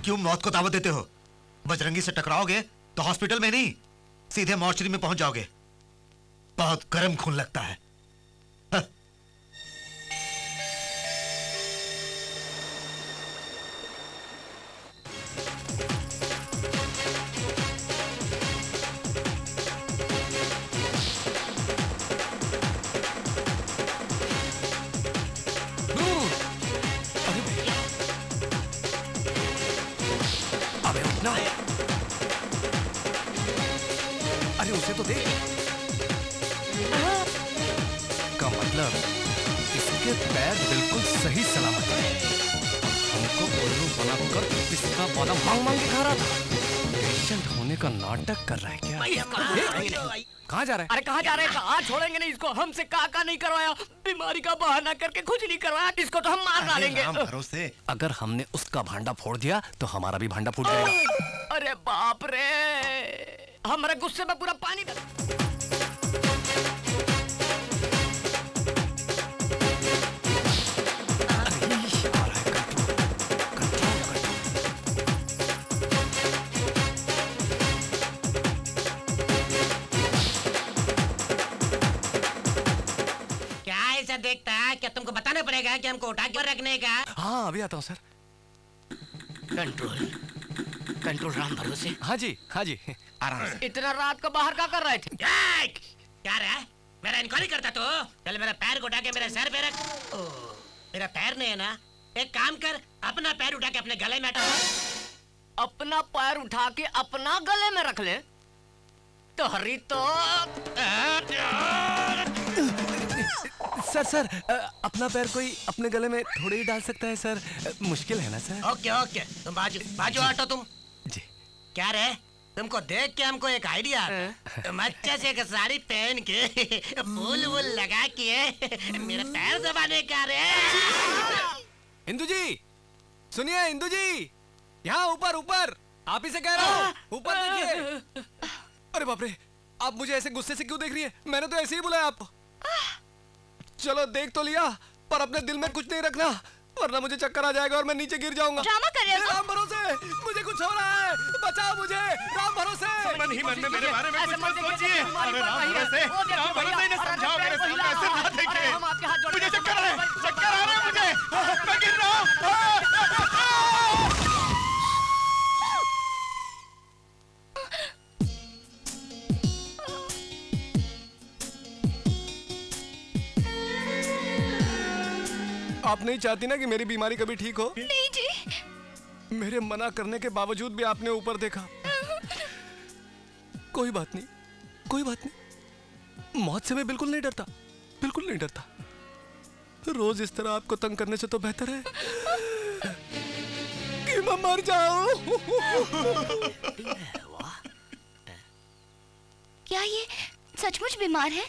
क्यों मौत को दावत देते हो? बजरंगी से टकराओगे तो हॉस्पिटल में नहीं, सीधे मॉर्चरी में पहुंच जाओगे। बहुत गर्म खून लगता है। अरे उसे तो देख, का मतलब इसके पैर बिल्कुल सही सलामत है। हमको उल्लू बनाकर इसका बादाम मांग मांग के खा रहा था। पेशेंट होने का नाटक कर रहा है क्या? कहाँ जा रहा है? अरे कहाँ जा रहे हैं? कहाँ छोड़ेंगे नहीं इसको। हमसे का नहीं करवाया, बीमारी का बहाना करके कुछ नहीं करवाया, इसको तो हम मार डालेंगे। भरोसे अगर हमने उसका भांडा फोड़ दिया तो हमारा भी भांडा फूट जाएगा। अरे बाप रे, हमारे गुस्से में पूरा पानी। देखता है क्या? तुमको बताना पड़ेगा कि हमको उठा के रखने का। हाँ अभी आता हूँ सर। कंट्रोल राम भरोसे। हाँ जी हाँ जी, आराम से। इतना रात को बाहर क्या कर रहे थे? क्या रहा? मेरा इंक्वायरी करता तो? चल मेरा पैर को उठा के मेरे सर पे रख। मेरा पैर नहीं है ना, एक काम कर, अपना पैर उठा के अपने गले में हटा। अपना पैर उठा के अपना गले में रख ले तो हरी तो सर अपना पैर कोई अपने गले में थोड़े ही डाल सकता है सर, मुश्किल है ना सर। ओके ओके, तुम बाजू हटो तुम। जी। क्या रे, तुमको देख के हमको एक आइडिया आता। तुम अच्छे से एक साड़ी पहन के फूल वूल लगा के मेरे पैर दबाने का रे। इंदु जी सुनिए, इंदु जी यहाँ ऊपर ऊपर, आप ही से कह रहा हूँ, ऊपर देखिए। अरे बाप रे, आप मुझे ऐसे गुस्से से क्यों देख रही है? मैंने तो ऐसे ही बुलाया आपको। चलो देख तो लिया, पर अपने दिल में कुछ नहीं रखना, वरना मुझे चक्कर आ जाएगा और मैं नीचे गिर जाऊंगा। ड्रामा कर रहे हो? राम भरोसे, मुझे कुछ हो रहा है, बचाओ मुझे, राम भरोसे। मन ही मन में मेरे बारे में कुछ मत सोचिए। अरे राम भरोसे इन्हें समझाओ, मेरे सामने ऐसे ना देखें। मुझे चक्कर आ रहे हैं मुझे, मैं गिर रहा हूँ। आप नहीं चाहती ना कि मेरी बीमारी कभी ठीक हो? नहीं जी। मेरे मना करने के बावजूद भी आपने ऊपर देखा। कोई बात नहीं, कोई बात नहीं, मौत से मैं बिल्कुल नहीं डरता, बिल्कुल नहीं डरता। रोज इस तरह आपको तंग करने से तो बेहतर है कि मैं मर जाऊं। क्या ये सचमुच बीमार है?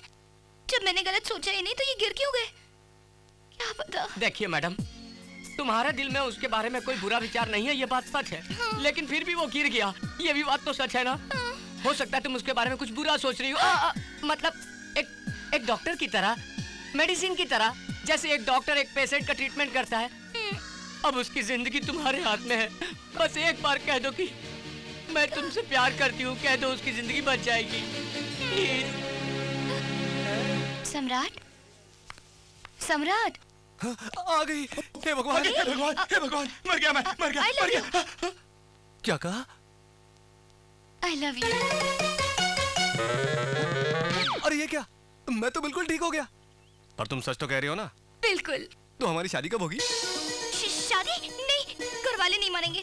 जब मैंने गलत सोचा ही नहीं तो ये गिर क्यों गए? क्या पता। देखिए मैडम, तुम्हारे दिल में उसके बारे में कोई बुरा विचार नहीं है, ये बात सच है। लेकिन फिर भी वो गिर गया, ये भी बात तो सच है ना। हो सकता है तुम उसके बारे में कुछ बुरा सोच रही हो। मतलब एक डॉक्टर की तरह, मेडिसिन की तरह, जैसे एक डॉक्टर एक पेशेंट का ट्रीटमेंट करता है। अब उसकी जिंदगी तुम्हारे हाथ में है। बस एक बार कह दो कि मैं तुमसे प्यार करती हूँ, कह दो, उसकी जिंदगी बच जाएगी। सम्राट, सम्राट आ गई। हे भगवान, हे भगवान, हे भगवान, मर गया मैं, मर गया, मर गया। क्या कहा? I love you। अरे ये क्या? मैं तो बिल्कुल ठीक हो गया। पर तुम सच तो कह रही हो ना? बिल्कुल। तो हमारी शादी कब होगी? शादी नहीं, घर वाले नहीं मानेंगे।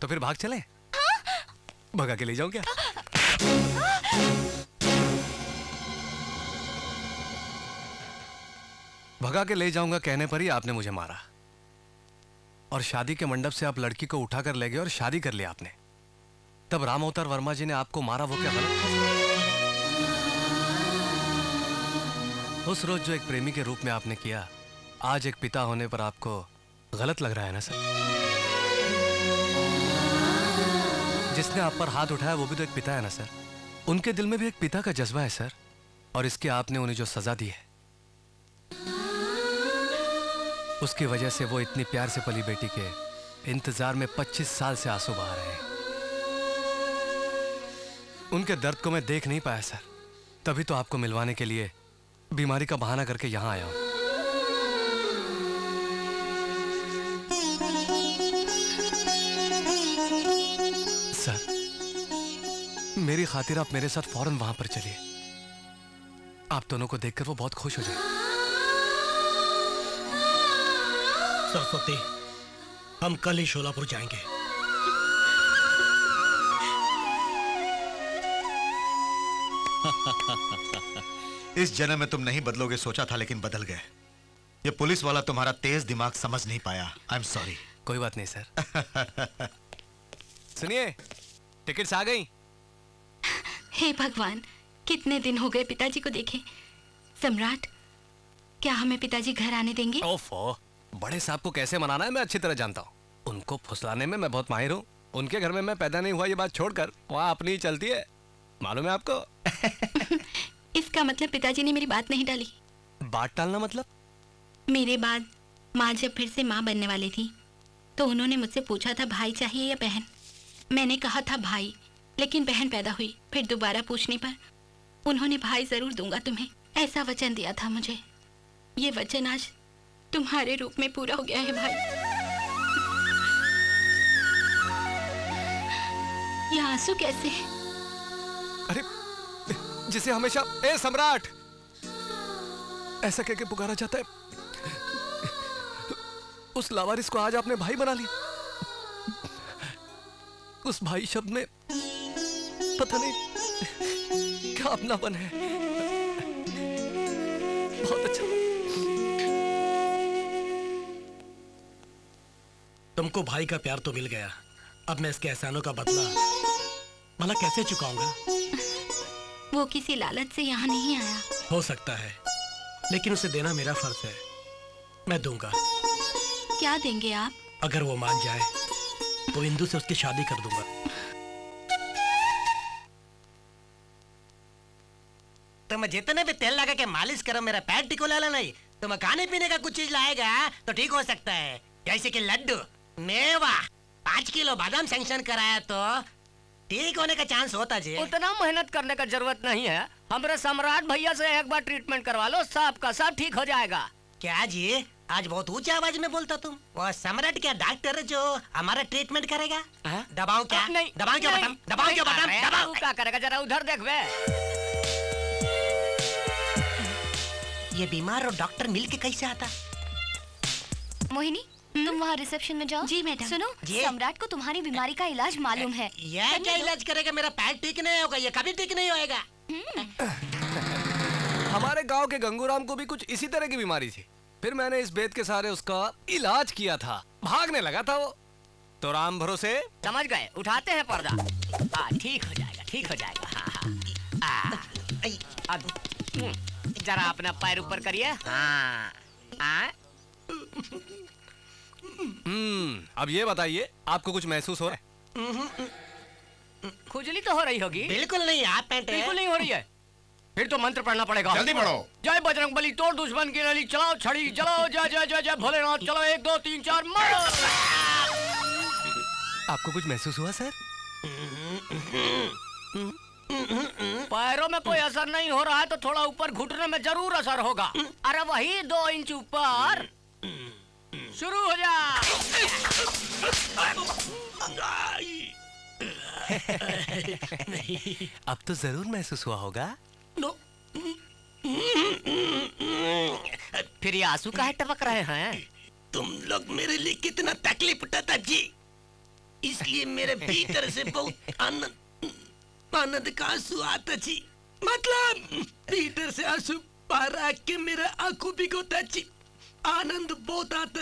तो फिर भाग चले? भगा के ले जाऊं क्या? भगा के ले जाऊंगा कहने पर ही आपने मुझे मारा, और शादी के मंडप से आप लड़की को उठाकर ले गए और शादी कर लिया आपने। तब राम अवतार वर्मा जी ने आपको मारा, वो क्या गलत था? उस रोज जो एक प्रेमी के रूप में आपने किया, आज एक पिता होने पर आपको गलत लग रहा है ना सर? जिसने आप पर हाथ उठाया वो भी तो एक पिता है ना सर? उनके दिल में भी एक पिता का जज्बा है सर, और इसके आपने उन्हें जो सजा दी है, उसकी वजह से वो इतनी प्यार से पली बेटी के इंतजार में 25 साल से आंसू बहा रहे हैं। उनके दर्द को मैं देख नहीं पाया सर, तभी तो आपको मिलवाने के लिए बीमारी का बहाना करके यहां आया हूं। सर, मेरी खातिर आप मेरे साथ फौरन वहां पर चलिए। आप दोनों को देखकर वो बहुत खुश हो जाए। सरस्वती, हम कल ही शोलापुर जाएंगे। इस जन्म में तुम नहीं बदलोगे सोचा था, लेकिन बदल गए। ये पुलिस वाला तुम्हारा तेज दिमाग समझ नहीं पाया। I am sorry. कोई बात नहीं सर। सुनिए, टिकट्स आ गई। हे भगवान, कितने दिन हो गए पिताजी को देखे। सम्राट, क्या हमें पिताजी घर आने देंगे? ओफो, बड़े साहब को कैसे मनाना है मैं अच्छी तरह जानता हूँ। उनको फुसलाने में मैं बहुत माहिर हूँ। उनके घर में मैं पैदा नहीं हुआ ये बात छोड़कर वहाँ अपनी ही चलती है, मालूम है आपको? इसका मतलब पिताजी ने मेरी बात नहीं डाली। बात टालना मतलब? मेरे बाद माँ जब फिर से माँ बनने वाली थी तो उन्होंने मुझसे पूछा था भाई चाहिए या बहन। मैंने कहा था भाई, लेकिन बहन पैदा हुई। फिर दोबारा पूछने पर उन्होंने भाई जरूर दूंगा तुम्हें, ऐसा वचन दिया था मुझे। ये वचन आज तुम्हारे रूप में पूरा हो गया है भाई। ये आंसू कैसे? अरे जिसे हमेशा ए सम्राट ऐसा कह के पुकारा जाता है, उस लावारिस को आज आपने भाई बना लिया। उस भाई शब्द में पता नहीं क्या अपनापन है। बहुत अच्छा। तुमको भाई का प्यार तो मिल गया, अब मैं इसके एहसानों का बदला भला कैसे चुकाऊंगा? वो किसी लालच से यहाँ नहीं आया। हो सकता है, लेकिन उसे देना मेरा फर्ज है। मैं दूंगा। क्या देंगे आप? अगर वो मान जाए तो इंदु से उसकी शादी कर दूंगा। तुम जितने भी तेल लगा के मालिश करो, मेरा पैर टिको लाला नहीं। तुम खाने पीने का कुछ चीज लाएगा तो ठीक हो सकता है, जैसे कि लड्डू, मेवा, 5 किलो बादाम सैंक्शन कराया तो ठीक होने का चांस होता जी। उतना मेहनत करने का जरूरत नहीं है, हमारे सम्राट भैया से एक बार ट्रीटमेंट करवा लो, सब का सब ठीक हो जाएगा। क्या जी, आज बहुत ऊंची आवाज में बोलता तुम? वो सम्राट क्या डॉक्टर है जो हमारा ट्रीटमेंट करेगा? दबाओ क्या? नहीं, दबाओ क्यों बटन? दबाओ क्यों बटन? दबाओ क्या करेगा, जरा उधर देख बे। ये बीमार और डॉक्टर मिलके कैसे आता? मोहिनी, तुम वहाँ रिसेप्शन में जाओ। जी मैडम। सुनो, सम्राट को तुम्हारी बीमारी का इलाज मालूम है। यह क्या इलाज करेगा? मेरा पैर ठीक नहीं होगा, ये कभी ठीक नहीं होएगा। हमारे गांव के गंगूराम को भी कुछ इसी तरह की बीमारी थी, फिर मैंने इस बेत के सहारे उसका इलाज किया था, भागने लगा था वो, तो राम भरोसे। समझ गए, उठाते हैं पर्दा। ठीक हो जाएगा, ठीक हो जाएगा। अब जरा अपना पैर ऊपर करिए। अब ये बताइए, आपको कुछ महसूस हो रहा है? खुजली तो हो रही होगी। बिल्कुल नहीं, आप बिल्कुल नहीं हो रही है। फिर तो मंत्र पढ़ना पड़ेगा। जल्दी पढ़ो। जय बजरंग बली, तोड़ दुश्मन की नली, चलाओ छड़ी, चलाओ जय जय जय जय भोलेनाथ, चलो 1 2 3 4 मारो। आपको कुछ महसूस हुआ सर? पैरों में कोई असर नहीं हो रहा है तो थोड़ा ऊपर घुटने में जरूर असर होगा। अरे वही 2 इंच ऊपर। शुरू हो जा। अब तो जरूर महसूस हुआ होगा। फिर ये आंसू काहे टपक रहे हैं? तुम लोग मेरे लिए कितना तकलीफ उठाता जी, इसलिए मेरे भीतर से बहुत आनंद का आंसू आता जी। मतलब भीतर से आंसू बाहर आके मेरा आंखों भिगोता जी। आनंद बहुत आता,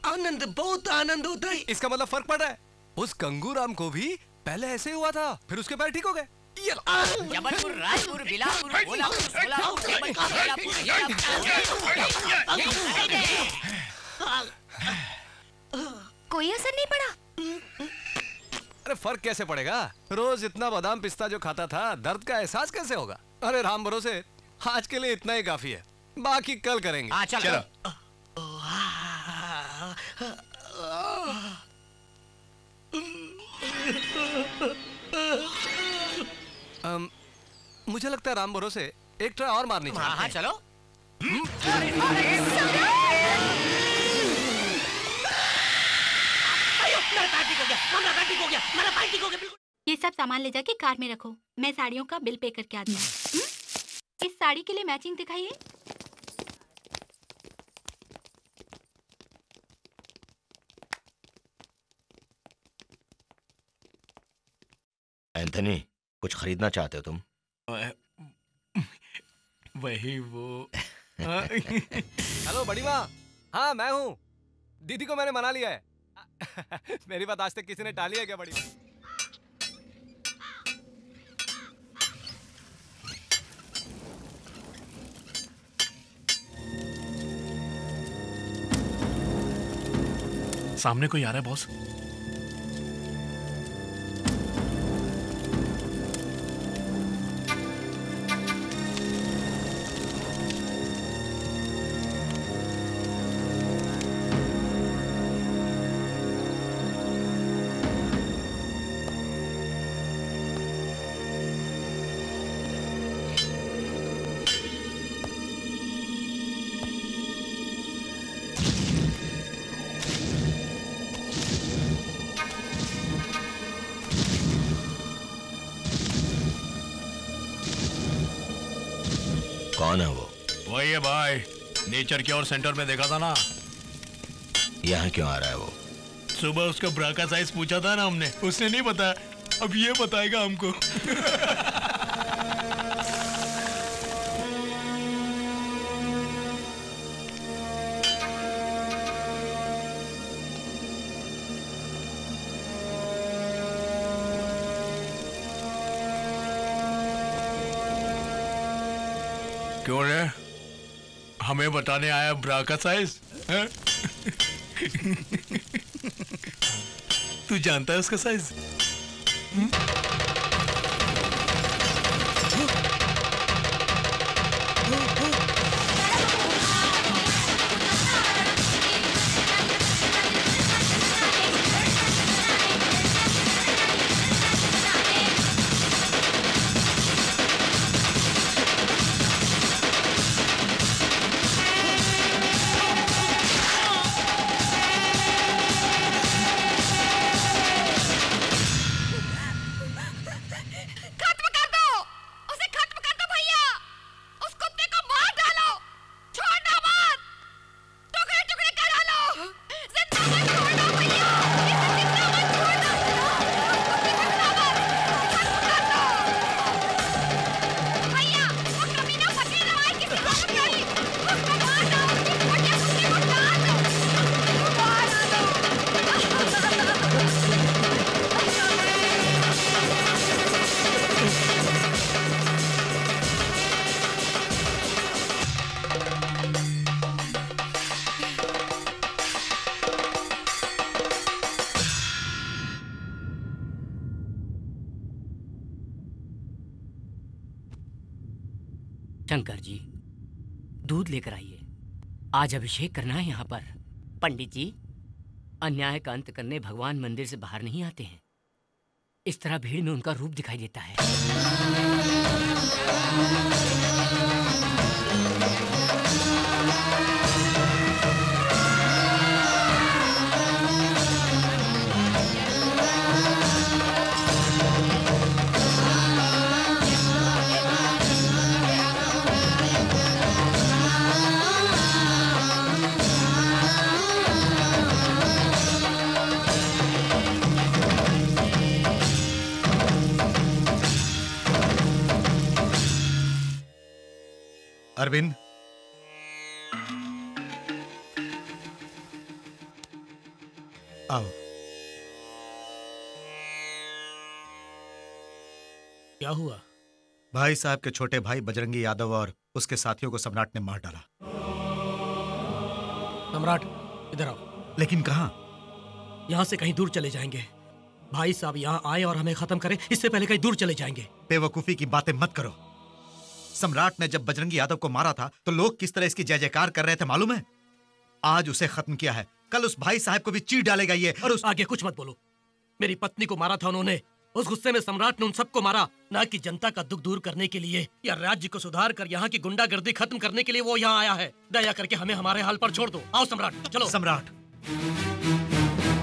आनंद बहुत आनंद होता है। इसका मतलब फर्क पड़ रहा है। उस गंगूराम को भी पहले ऐसे हुआ था, फिर उसके पैर ठीक हो गए। जबलपुर, रायपुर, बिलासपुर, भोलापुर, सोलापुर, जबलपुर, कोई असर नहीं पड़ा। अरे फर्क कैसे पड़ेगा? रोज इतना बादाम पिस्ता जो खाता था, दर्द का एहसास कैसे होगा? अरे राम भरोसे, आज के लिए इतना ही काफी है, बाकी कल करेंगे। चलो। मुझे लगता है राम भरोसे एक ट्राई और मारनी चाहिए। हाँ चलो। ये सब सामान ले जाके कार में रखो, मैं साड़ियों का बिल पे करके आती हूँ। इस साड़ी के लिए मैचिंग दिखाइए। एंथनी, कुछ खरीदना चाहते हो तुम? वही वो। हेलो बड़ी माँ। हाँ मैं हूँ। दीदी को मैंने मना लिया है। मेरी बात आज तक किसी ने टाली है क्या बड़ी माँ? सामने कोई आ रहा है बॉस। कौन है वो? वही है भाई, नेचर केयर सेंटर में देखा था ना। यहाँ क्यों आ रहा है वो? सुबह उसका ब्रा का साइज पूछा था ना हमने, उसने नहीं बताया, अब ये बताएगा हमको। क्यों रे? हमें बताने आया ब्रा का साइज? तू जानता है उसका साइज? शंकर जी, दूध लेकर आइए। आज अभिषेक करना है यहाँ पर। पंडित जी, अन्याय का अंत करने भगवान मंदिर से बाहर नहीं आते हैं। इस तरह भीड़ में उनका रूप दिखाई देता है। अरविंद, आओ। क्या हुआ? भाई साहब के छोटे भाई बजरंगी यादव और उसके साथियों को सम्राट ने मार डाला। सम्राट, इधर आओ। लेकिन कहां? यहाँ से कहीं दूर चले जाएंगे। भाई साहब यहाँ आए और हमें खत्म करें, इससे पहले कहीं दूर चले जाएंगे। बेवकूफी की बातें मत करो। सम्राट ने जब बजरंगी यादव को मारा था तो लोग किस तरह इसकी जय जयकार कर रहे थे मालूम है? आज उसे खत्म किया है, कल उस भाई साहब को भी चीर डालेगा ये। और उस आगे कुछ मत बोलो। मेरी पत्नी को मारा था उन्होंने। उस गुस्से में सम्राट ने उन सबको मारा, ना कि जनता का दुख दूर करने के लिए या राज्य को सुधार कर यहाँ की गुंडागर्दी खत्म करने के लिए वो यहाँ आया है। दया करके हमें हमारे हाल पर छोड़ दो। आओ सम्राट, चलो। सम्राट,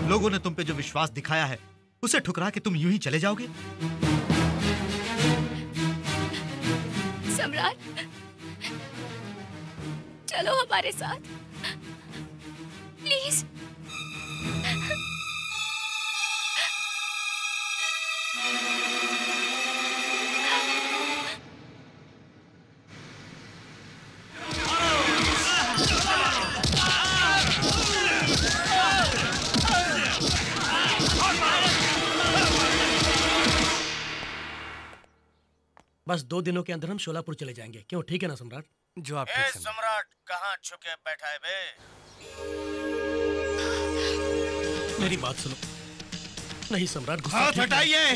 लोगों ने तुम पे जो विश्वास दिखाया है उसे ठुकरा के तुम यूं ही चले जाओगे? सम्राट, चलो हमारे साथ, प्लीज। बस 2 दिनों के अंदर हम शोलापुर चले जाएंगे। क्यों, ठीक है ना सम्राट? जो आप सम्राट, कहाँ छुके बैठा है बे? मेरी बात सुनो। नहीं सम्राट, गुस्सा हाथ हटाइए।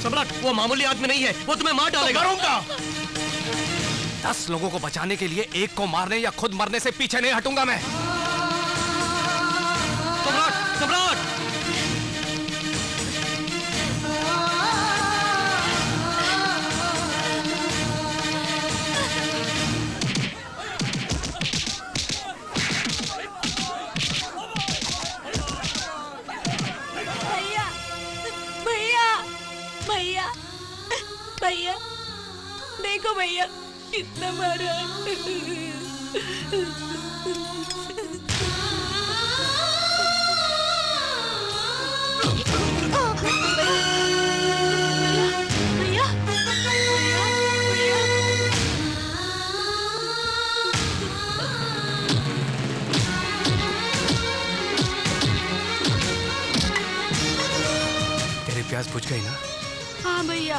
सम्राट, वो मामूली आदमी नहीं है, वो तुम्हें मार डालेगा। तो करूंगा। 10 लोगों को बचाने के लिए एक को मारने या खुद मरने से पीछे नहीं हटूंगा मैं। सम्राट, सम्राट! भैया, देखो भैया कितना मारा। भैया, तेरी प्यास बुझ गई ना? हाँ भैया।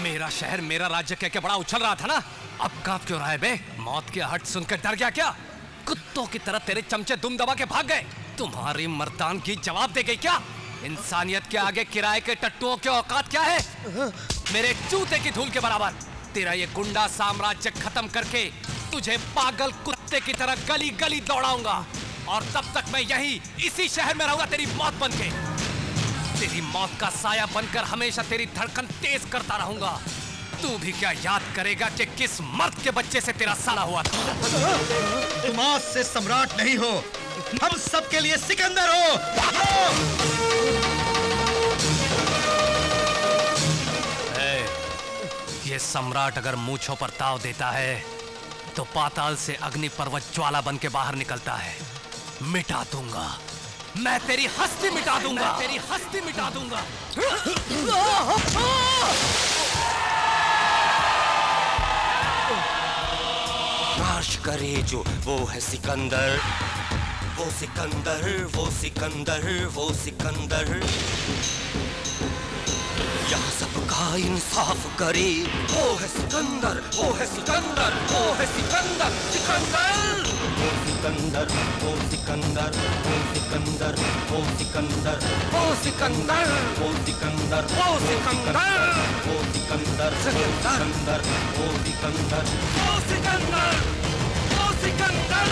मेरा शहर मेरा राज्य कह के बड़ा उछल रहा था ना, अब कांप क्यों रहा है बे? मौत की आहट सुनकर डर गया क्या? कुत्तों की तरह तेरे चमचे दुम दबा के भाग गए। तुम्हारी मर्दान की जवाब दे गई क्या? इंसानियत के आगे किराए के टट्टुओं की औकात क्या है? मेरे जूते की धूल के बराबर। तेरा ये गुंडा साम्राज्य खत्म करके तुझे पागल कुत्ते की तरह गली गली दौड़ाऊंगा, और तब तक मैं यही इसी शहर में रहूंगा तेरी मौत बनके। तेरी मौत का साया बनकर हमेशा तेरी धड़कन तेज करता रहूंगा। तू भी क्या याद करेगा कि किस मर्द के बच्चे से तेरा साला हुआ था? तुम आज से सम्राट नहीं हो, हम सबके लिए सिकंदर हो। ये सम्राट अगर मूंछों पर ताव देता है तो पाताल से अग्नि पर्वत ज्वाला बन के बाहर निकलता है। मिटा दूंगा मैं, तेरी हस्ती मिटा दूंगा, तेरी हस्ती मिटा दूंगा। नाश करे जो वो है सिकंदर, वो सिकंदर, वो सिकंदर, वो सिकंदर। यहाँ सबका इंसाफ करे, वो है सिकंदर, वो है सिकंदर, वो है सिकंदर, सिकंदर। वो सिकंदर, वो सिकंदर, वो सिकंदर, वो सिकंदर, वो सिकंदर, वो सिकंदर, वो सिकंदर, वो सिकंदर, सिकंदर, वो सिकंदर, वो सिकंदर, वो सिकंदर,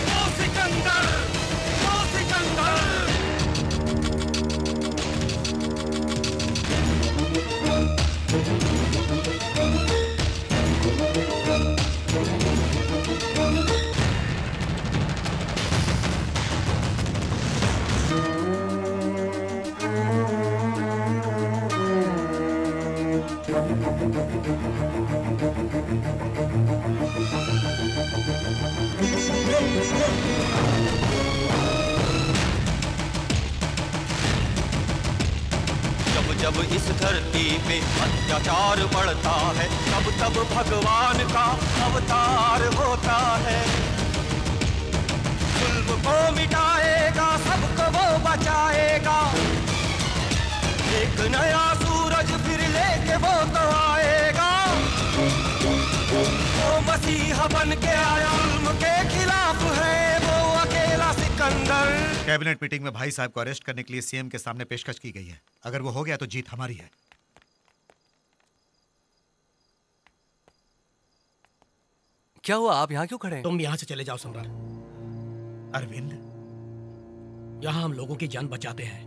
वो सिकंदर, वो सिकंदर। जब इस धरती पे अत्याचार बढ़ता है, तब तब भगवान का अवतार होता है। जुल्म को मिटाएगा, सबको वो बचाएगा। एक नया सूरज फिर लेके वो तो आएगा। वो मसीहा बन के आया, जुल्म के खिलाफ है वो अकेला सिकंदर। कैबिनेट मीटिंग में भाई साहब को अरेस्ट करने के लिए सीएम के सामने पेशकश की गई है। अगर वो हो गया तो जीत हमारी है। क्या हुआ, आप यहाँ क्यों खड़े हैं? तुम यहाँ से चले जाओ सम्राट। अरविंद, यहाँ हम लोगों की जान बचाते हैं,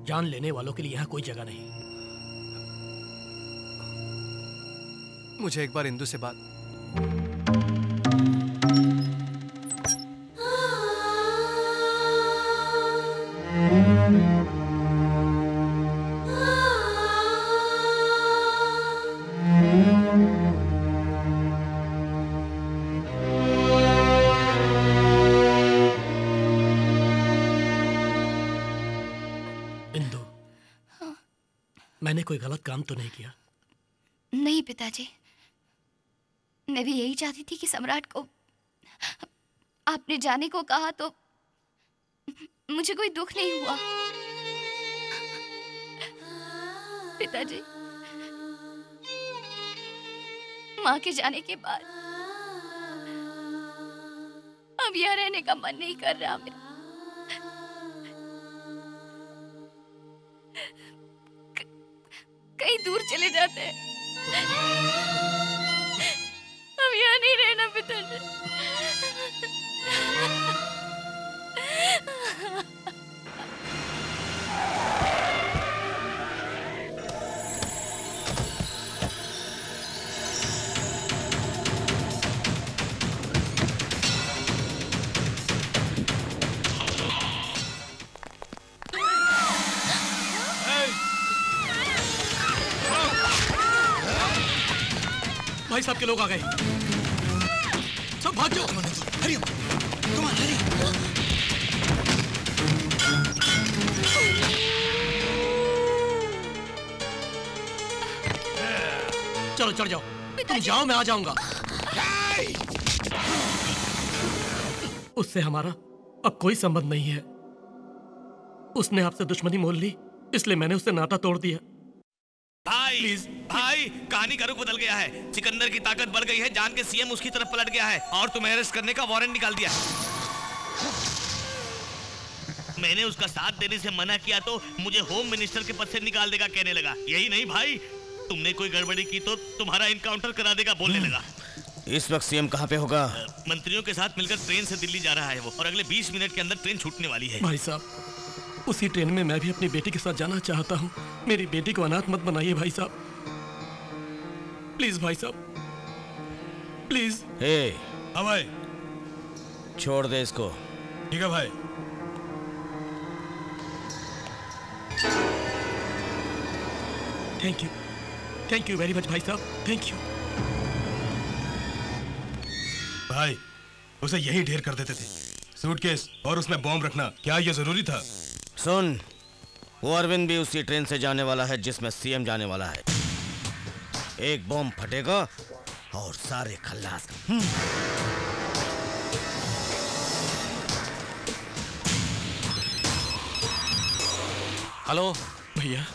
जान लेने वालों के लिए यहाँ कोई जगह नहीं। मुझे एक बार इंदु से बात। इंदु, मैंने कोई गलत काम तो नहीं किया? नहीं पिताजी, मैं भी यही चाहती थी कि सम्राट को आपने जाने को कहा तो मुझे कोई दुख नहीं हुआ। पिताजी, माँ के जाने के बाद अब यहाँ रहने का मन नहीं कर रहा मेरा। कहीं दूर चले जाते हैं, अब यहाँ नहीं रहना पिताजी। भाई साहब के लोग आ गए। सब भाग जाओ। हरी कम ऑन हरी। चलो चढ़ जाओ। तुम जाओ, मैं आ जाऊंगा। उससे हमारा अब कोई संबंध नहीं है। उसने आपसे दुश्मनी मोल ली, इसलिए मैंने उससे नाता तोड़ दिया। भाई प्लीज भाई, कहानी का रुख बदल गया है। सिकंदर की ताकत बढ़ गई है, जान के सीएम उसकी तरफ पलट गया है और तुम्हें अरेस्ट करने का वारंट निकाल दिया। मैंने उसका साथ देने से मना किया तो मुझे होम मिनिस्टर के पद से निकाल देगा कहने लगा। यही नहीं भाई, तुमने कोई गड़बड़ी की तो तुम्हारा इनकाउंटर करा देगा बोलने लगा। इस वक्त सीएम कहाँ पे होगा? मंत्रियों के साथ मिलकर ट्रेन से दिल्ली जा रहा है वो, और अगले 20 मिनट के अंदर ट्रेन छूटने वाली है। भाई साहब, उसी ट्रेन में मैं भी अपनी बेटी के साथ जाना चाहता हूँ। मेरी बेटी को अनाथ मत बनाइए भाई साहब, प्लीज भाई साहब, प्लीज। हे हाँ भाई, छोड़ दे इसको। ठीक है भाई। थैंक यू वेरी मच भाई साहब, थैंक यू। भाई, उसे यही ढेर कर देते थे, सूटकेस और उसमें बॉम्ब रखना क्या ये जरूरी था? सुन, वो अरविंद भी उसी ट्रेन से जाने वाला है जिसमें सीएम जाने वाला है। एक बॉम्ब फटेगा और सारे खल्लास। हेलो भैया,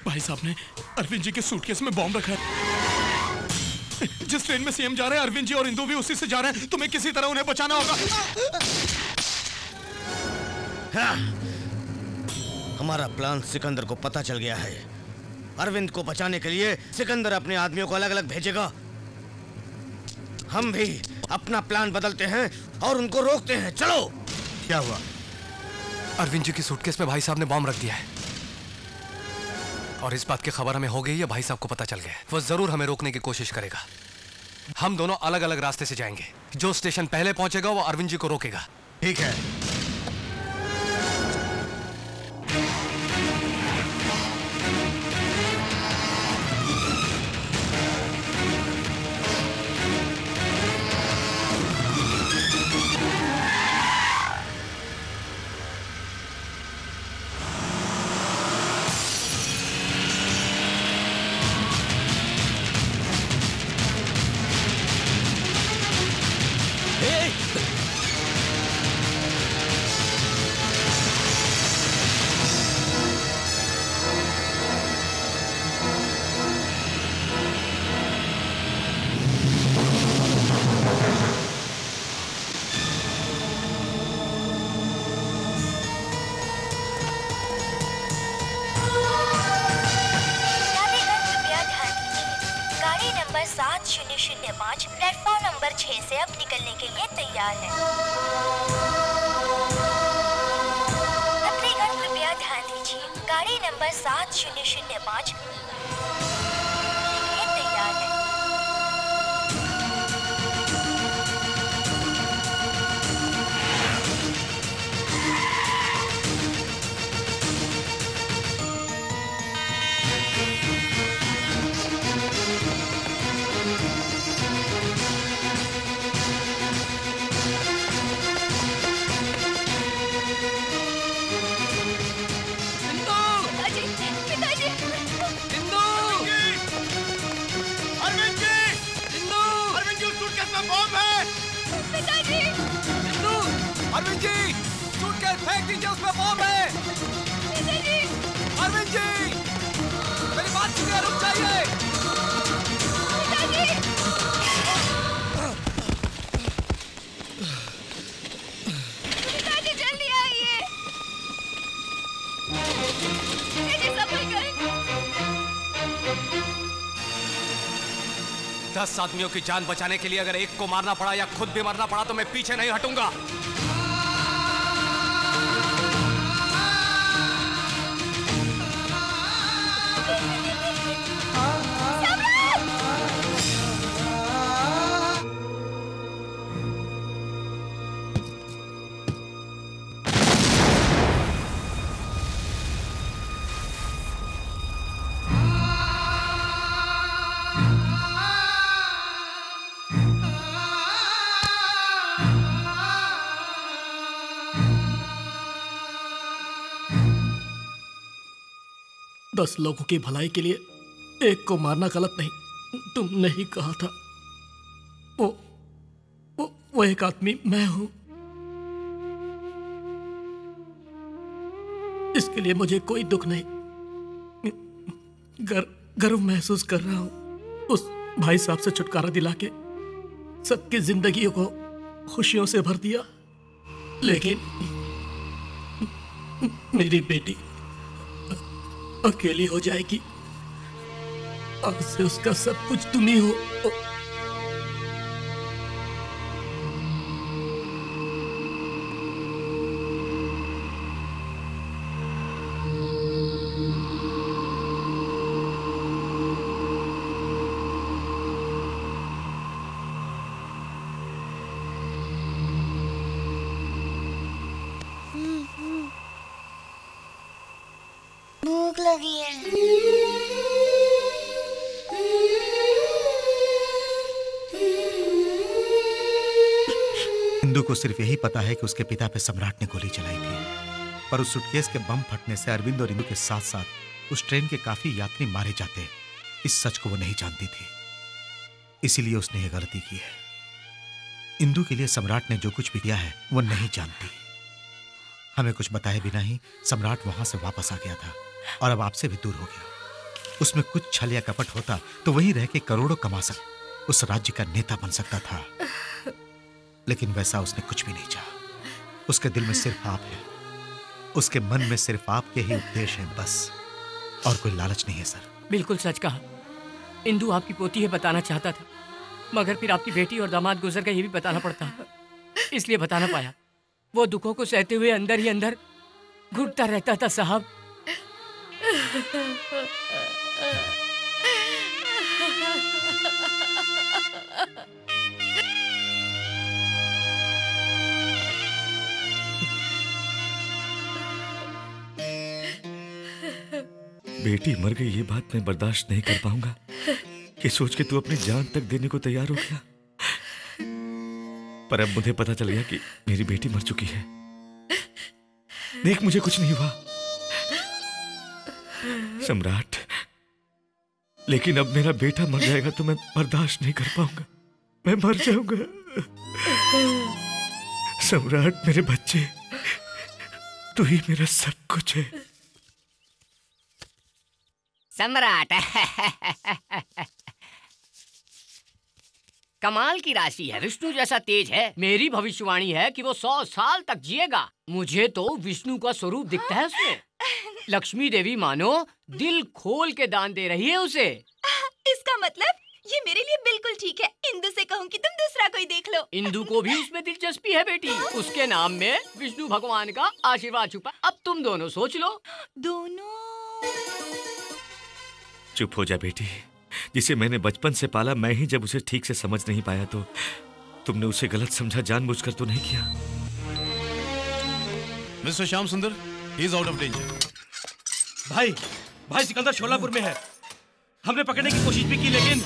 भाई साहब ने अरविंद जी के सूटकेस में बॉम्ब रखा है। जिस ट्रेन में सीएम जा रहे हैं, अरविंद जी और इंदु भी उसी से जा रहे हैं। तुम्हें किसी तरह उन्हें बचाना होगा। हाँ। हमारा प्लान सिकंदर को पता चल गया है। अरविंद को बचाने के लिए सिकंदर अपने आदमियों को अलग अलग भेजेगा। हम भी अपना प्लान बदलते हैं और उनको रोकते हैं। चलो। क्या हुआ? अरविंद जी की सूटकेस में भाई साहब ने बॉम्ब रख दिया है और इस बात की खबर हमें हो गई है। भाई साहब को पता चल गया है, वो जरूर हमें रोकने की कोशिश करेगा। हम दोनों अलग अलग रास्ते से जाएंगे। जो स्टेशन पहले पहुंचेगा वो अरविंद जी को रोकेगा। ठीक है। प्लेटफॉर्म नंबर 6 से अब निकलने के लिए तैयार है। यात्रीगण कृपया ध्यान दीजिए, गाड़ी नंबर 7005 लिए तैयार है। अरविंद जी, सूटकेस फेंक दीजिए, उसमें बॉम्ब है। अरविंद जी, मेरी बात सुनिए, रुक जाइए। पिताजी जल्दी आइए। पिताजी सफल गए। 10 आदमियों की जान बचाने के लिए अगर एक को मारना पड़ा या खुद भी मरना पड़ा तो मैं पीछे नहीं हटूंगा। 10 लोगों की भलाई के लिए एक को मारना गलत नहीं, तुमने ही कहा था। वो एक आदमी मैं हूं। इसके लिए मुझे कोई दुख नहीं, गर्व महसूस कर रहा हूं। उस भाई साहब से छुटकारा दिला के सबकी जिंदगियों को खुशियों से भर दिया, लेकिन मेरी बेटी अकेली हो जाएगी। आज से उसका सब कुछ तुम ही हो। भूख लगी है। इंदु को सिर्फ यही पता है कि उसके पिता पे सम्राट ने गोली चलाई थी, पर उस सुटकेस के बम फटने से अरविंद और इंदु के साथ साथ उस ट्रेन के काफी यात्री मारे जाते, इस सच को वो नहीं जानती थी। इसीलिए उसने ये गलती की है। इंदु के लिए सम्राट ने जो कुछ भी किया है वो नहीं जानती। हमें कुछ बताए बिना ही सम्राट वहां से वापस आ गया था और अब आपसे भी दूर हो गया। उसमें कुछ छल या कपट होता तो वहीं रह के करोड़ों कमा उस राज्य का नेता बन सकता था, लेकिन वैसा उसने कुछ भी नहीं चाहा। उसके दिल में सिर्फ आप है, उसके मन में सिर्फ आपके ही उपदेश हैं बस, और कोई लालच नहीं है सर। बिल्कुल सच कहा। इंदु आपकी पोती है बताना चाहता था, मगर फिर आपकी बेटी और दामाद गुजर गए ये भी बताना पड़ता, इसलिए बता ना पाया। वो दुखों को सहते हुए अंदर ही अंदर घुटता रहता था साहब। बेटी मर गई ये बात मैं बर्दाश्त नहीं कर पाऊंगा। ये सोच के तू अपनी जान तक देने को तैयार हो गया, पर अब मुझे पता चल गया कि मेरी बेटी मर चुकी है। देख, मुझे कुछ नहीं हुआ सम्राट, लेकिन अब मेरा बेटा मर जाएगा तो मैं बर्दाश्त नहीं कर पाऊंगा। मैं मर जाऊंगा। सम्राट, मेरे बच्चे, तू ही मेरा सब कुछ है। सम्राट कमाल की राशि है। विष्णु जैसा तेज है। मेरी भविष्यवाणी है कि वो 100 साल तक जिएगा। मुझे तो विष्णु का स्वरूप दिखता है उसमें। लक्ष्मी देवी मानो दिल खोल के दान दे रही है उसे। इसका मतलब ये मेरे लिए बिल्कुल ठीक है। इंदु से कहूँ कि तुम दूसरा कोई देख लो। इंदु को भी उसमें दिलचस्पी है बेटी। उसके नाम में विष्णु भगवान का आशीर्वाद छुपा। अब तुम दोनों सोच लो। दोनों? चुप हो जा बेटी। जिसे मैंने बचपन से पाला, मैं ही जब उसे ठीक से समझ नहीं पाया तो तुमने उसे गलत समझा। जानबूझकर तो नहीं किया। मिस्टर श्याम सुंदर, he is out of danger. भाई सिकंदर शोलापुर में है। हमने पकड़ने की कोशिश भी की, लेकिन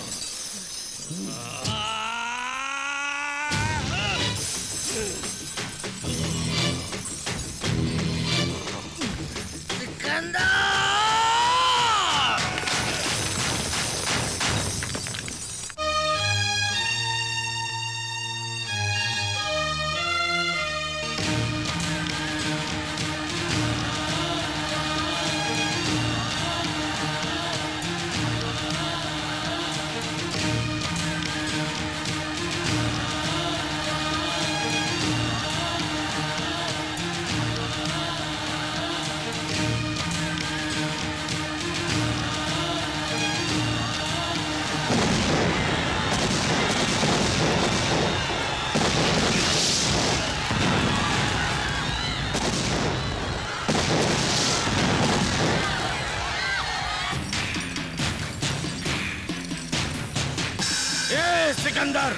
सिकंदर,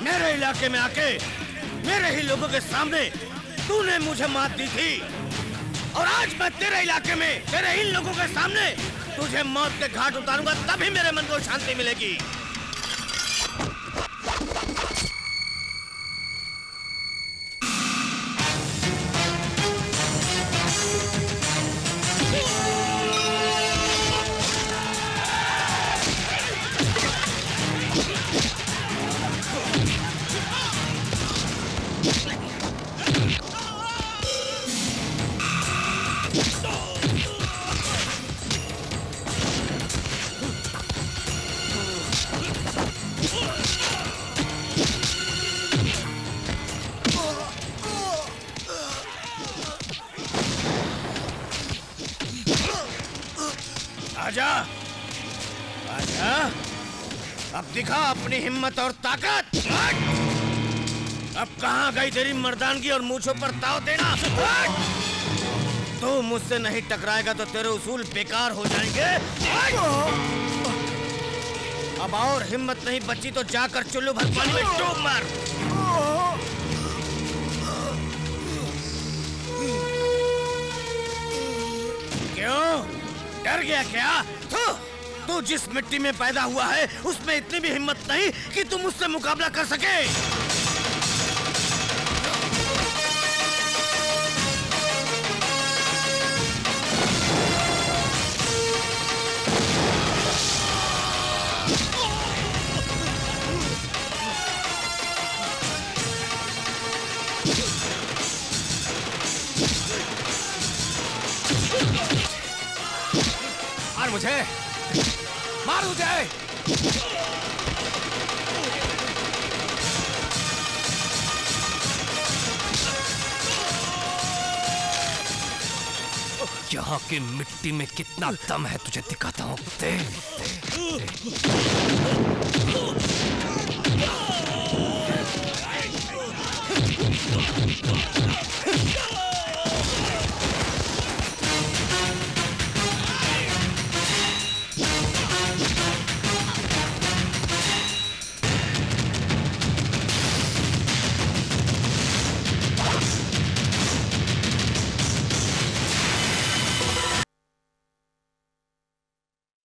मेरे इलाके में आके मेरे ही लोगों के सामने तूने मुझे मात दी थी, और आज मैं तेरे इलाके में तेरे इन लोगों के सामने तुझे मौत के घाट उतारूंगा, तभी मेरे मन को शांति मिलेगी। दिखा अपनी हिम्मत और ताकत। अब कहाँ गई तेरी मर्दानगी और मूंछों पर ताव देना? तू मुझसे नहीं टकराएगा तो तेरे उसूल बेकार हो जाएंगे। अब और हिम्मत नहीं बची तो जाकर चुल्लू भर पानी में डूब मर। क्यों डर गया क्या? तू जिस मिट्टी में पैदा हुआ है उसमें इतनी भी हिम्मत नहीं कि तू मुझसे मुकाबला कर सके। मार मुझे, मार मुझे। यहाँ की मिट्टी में कितना दम है तुझे दिखाता हूँ।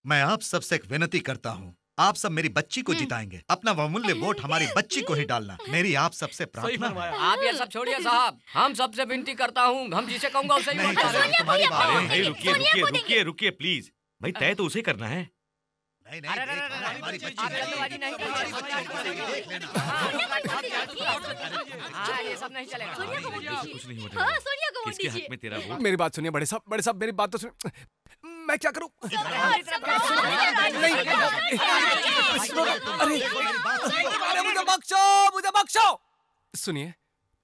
मैं आप सबसे एक विनती करता हूँ, आप सब मेरी बच्ची को जिताएंगे। अपना बहुमूल्य वोट हमारी बच्ची को ही डालना, मेरी आप सबसे प्रार्थना है। आप ये सब छोड़िए साहब, हम सबसे विनती करता हूँ, हम जिसे कहूँगा उसे ही वोट डालेंगे। भाई रुकिए रुकिए रुकिए रुकिए प्लीज। भाई तय तो उसे करना है। नहीं नहीं, हमारी बच्ची ये सब नहीं चलेगा। कुछ नहीं होगा। हाँ, सोनिया को वोट किसके दीजिए। हक में तेरा वोट? मेरी बात सुनिए बड़े साहब मेरी बात तो सुनिए। मैं क्या करूं? अरे मुझे बख्शो। सुनिए,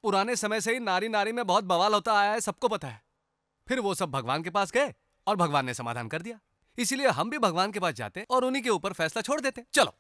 पुराने समय से ही नारी नारी में बहुत बवाल होता आया है, सबको पता है। फिर वो सब भगवान के पास गए और भगवान ने समाधान कर दिया। इसीलिए हम भी भगवान के पास जाते और उन्हीं के ऊपर फैसला छोड़ देते। चलो।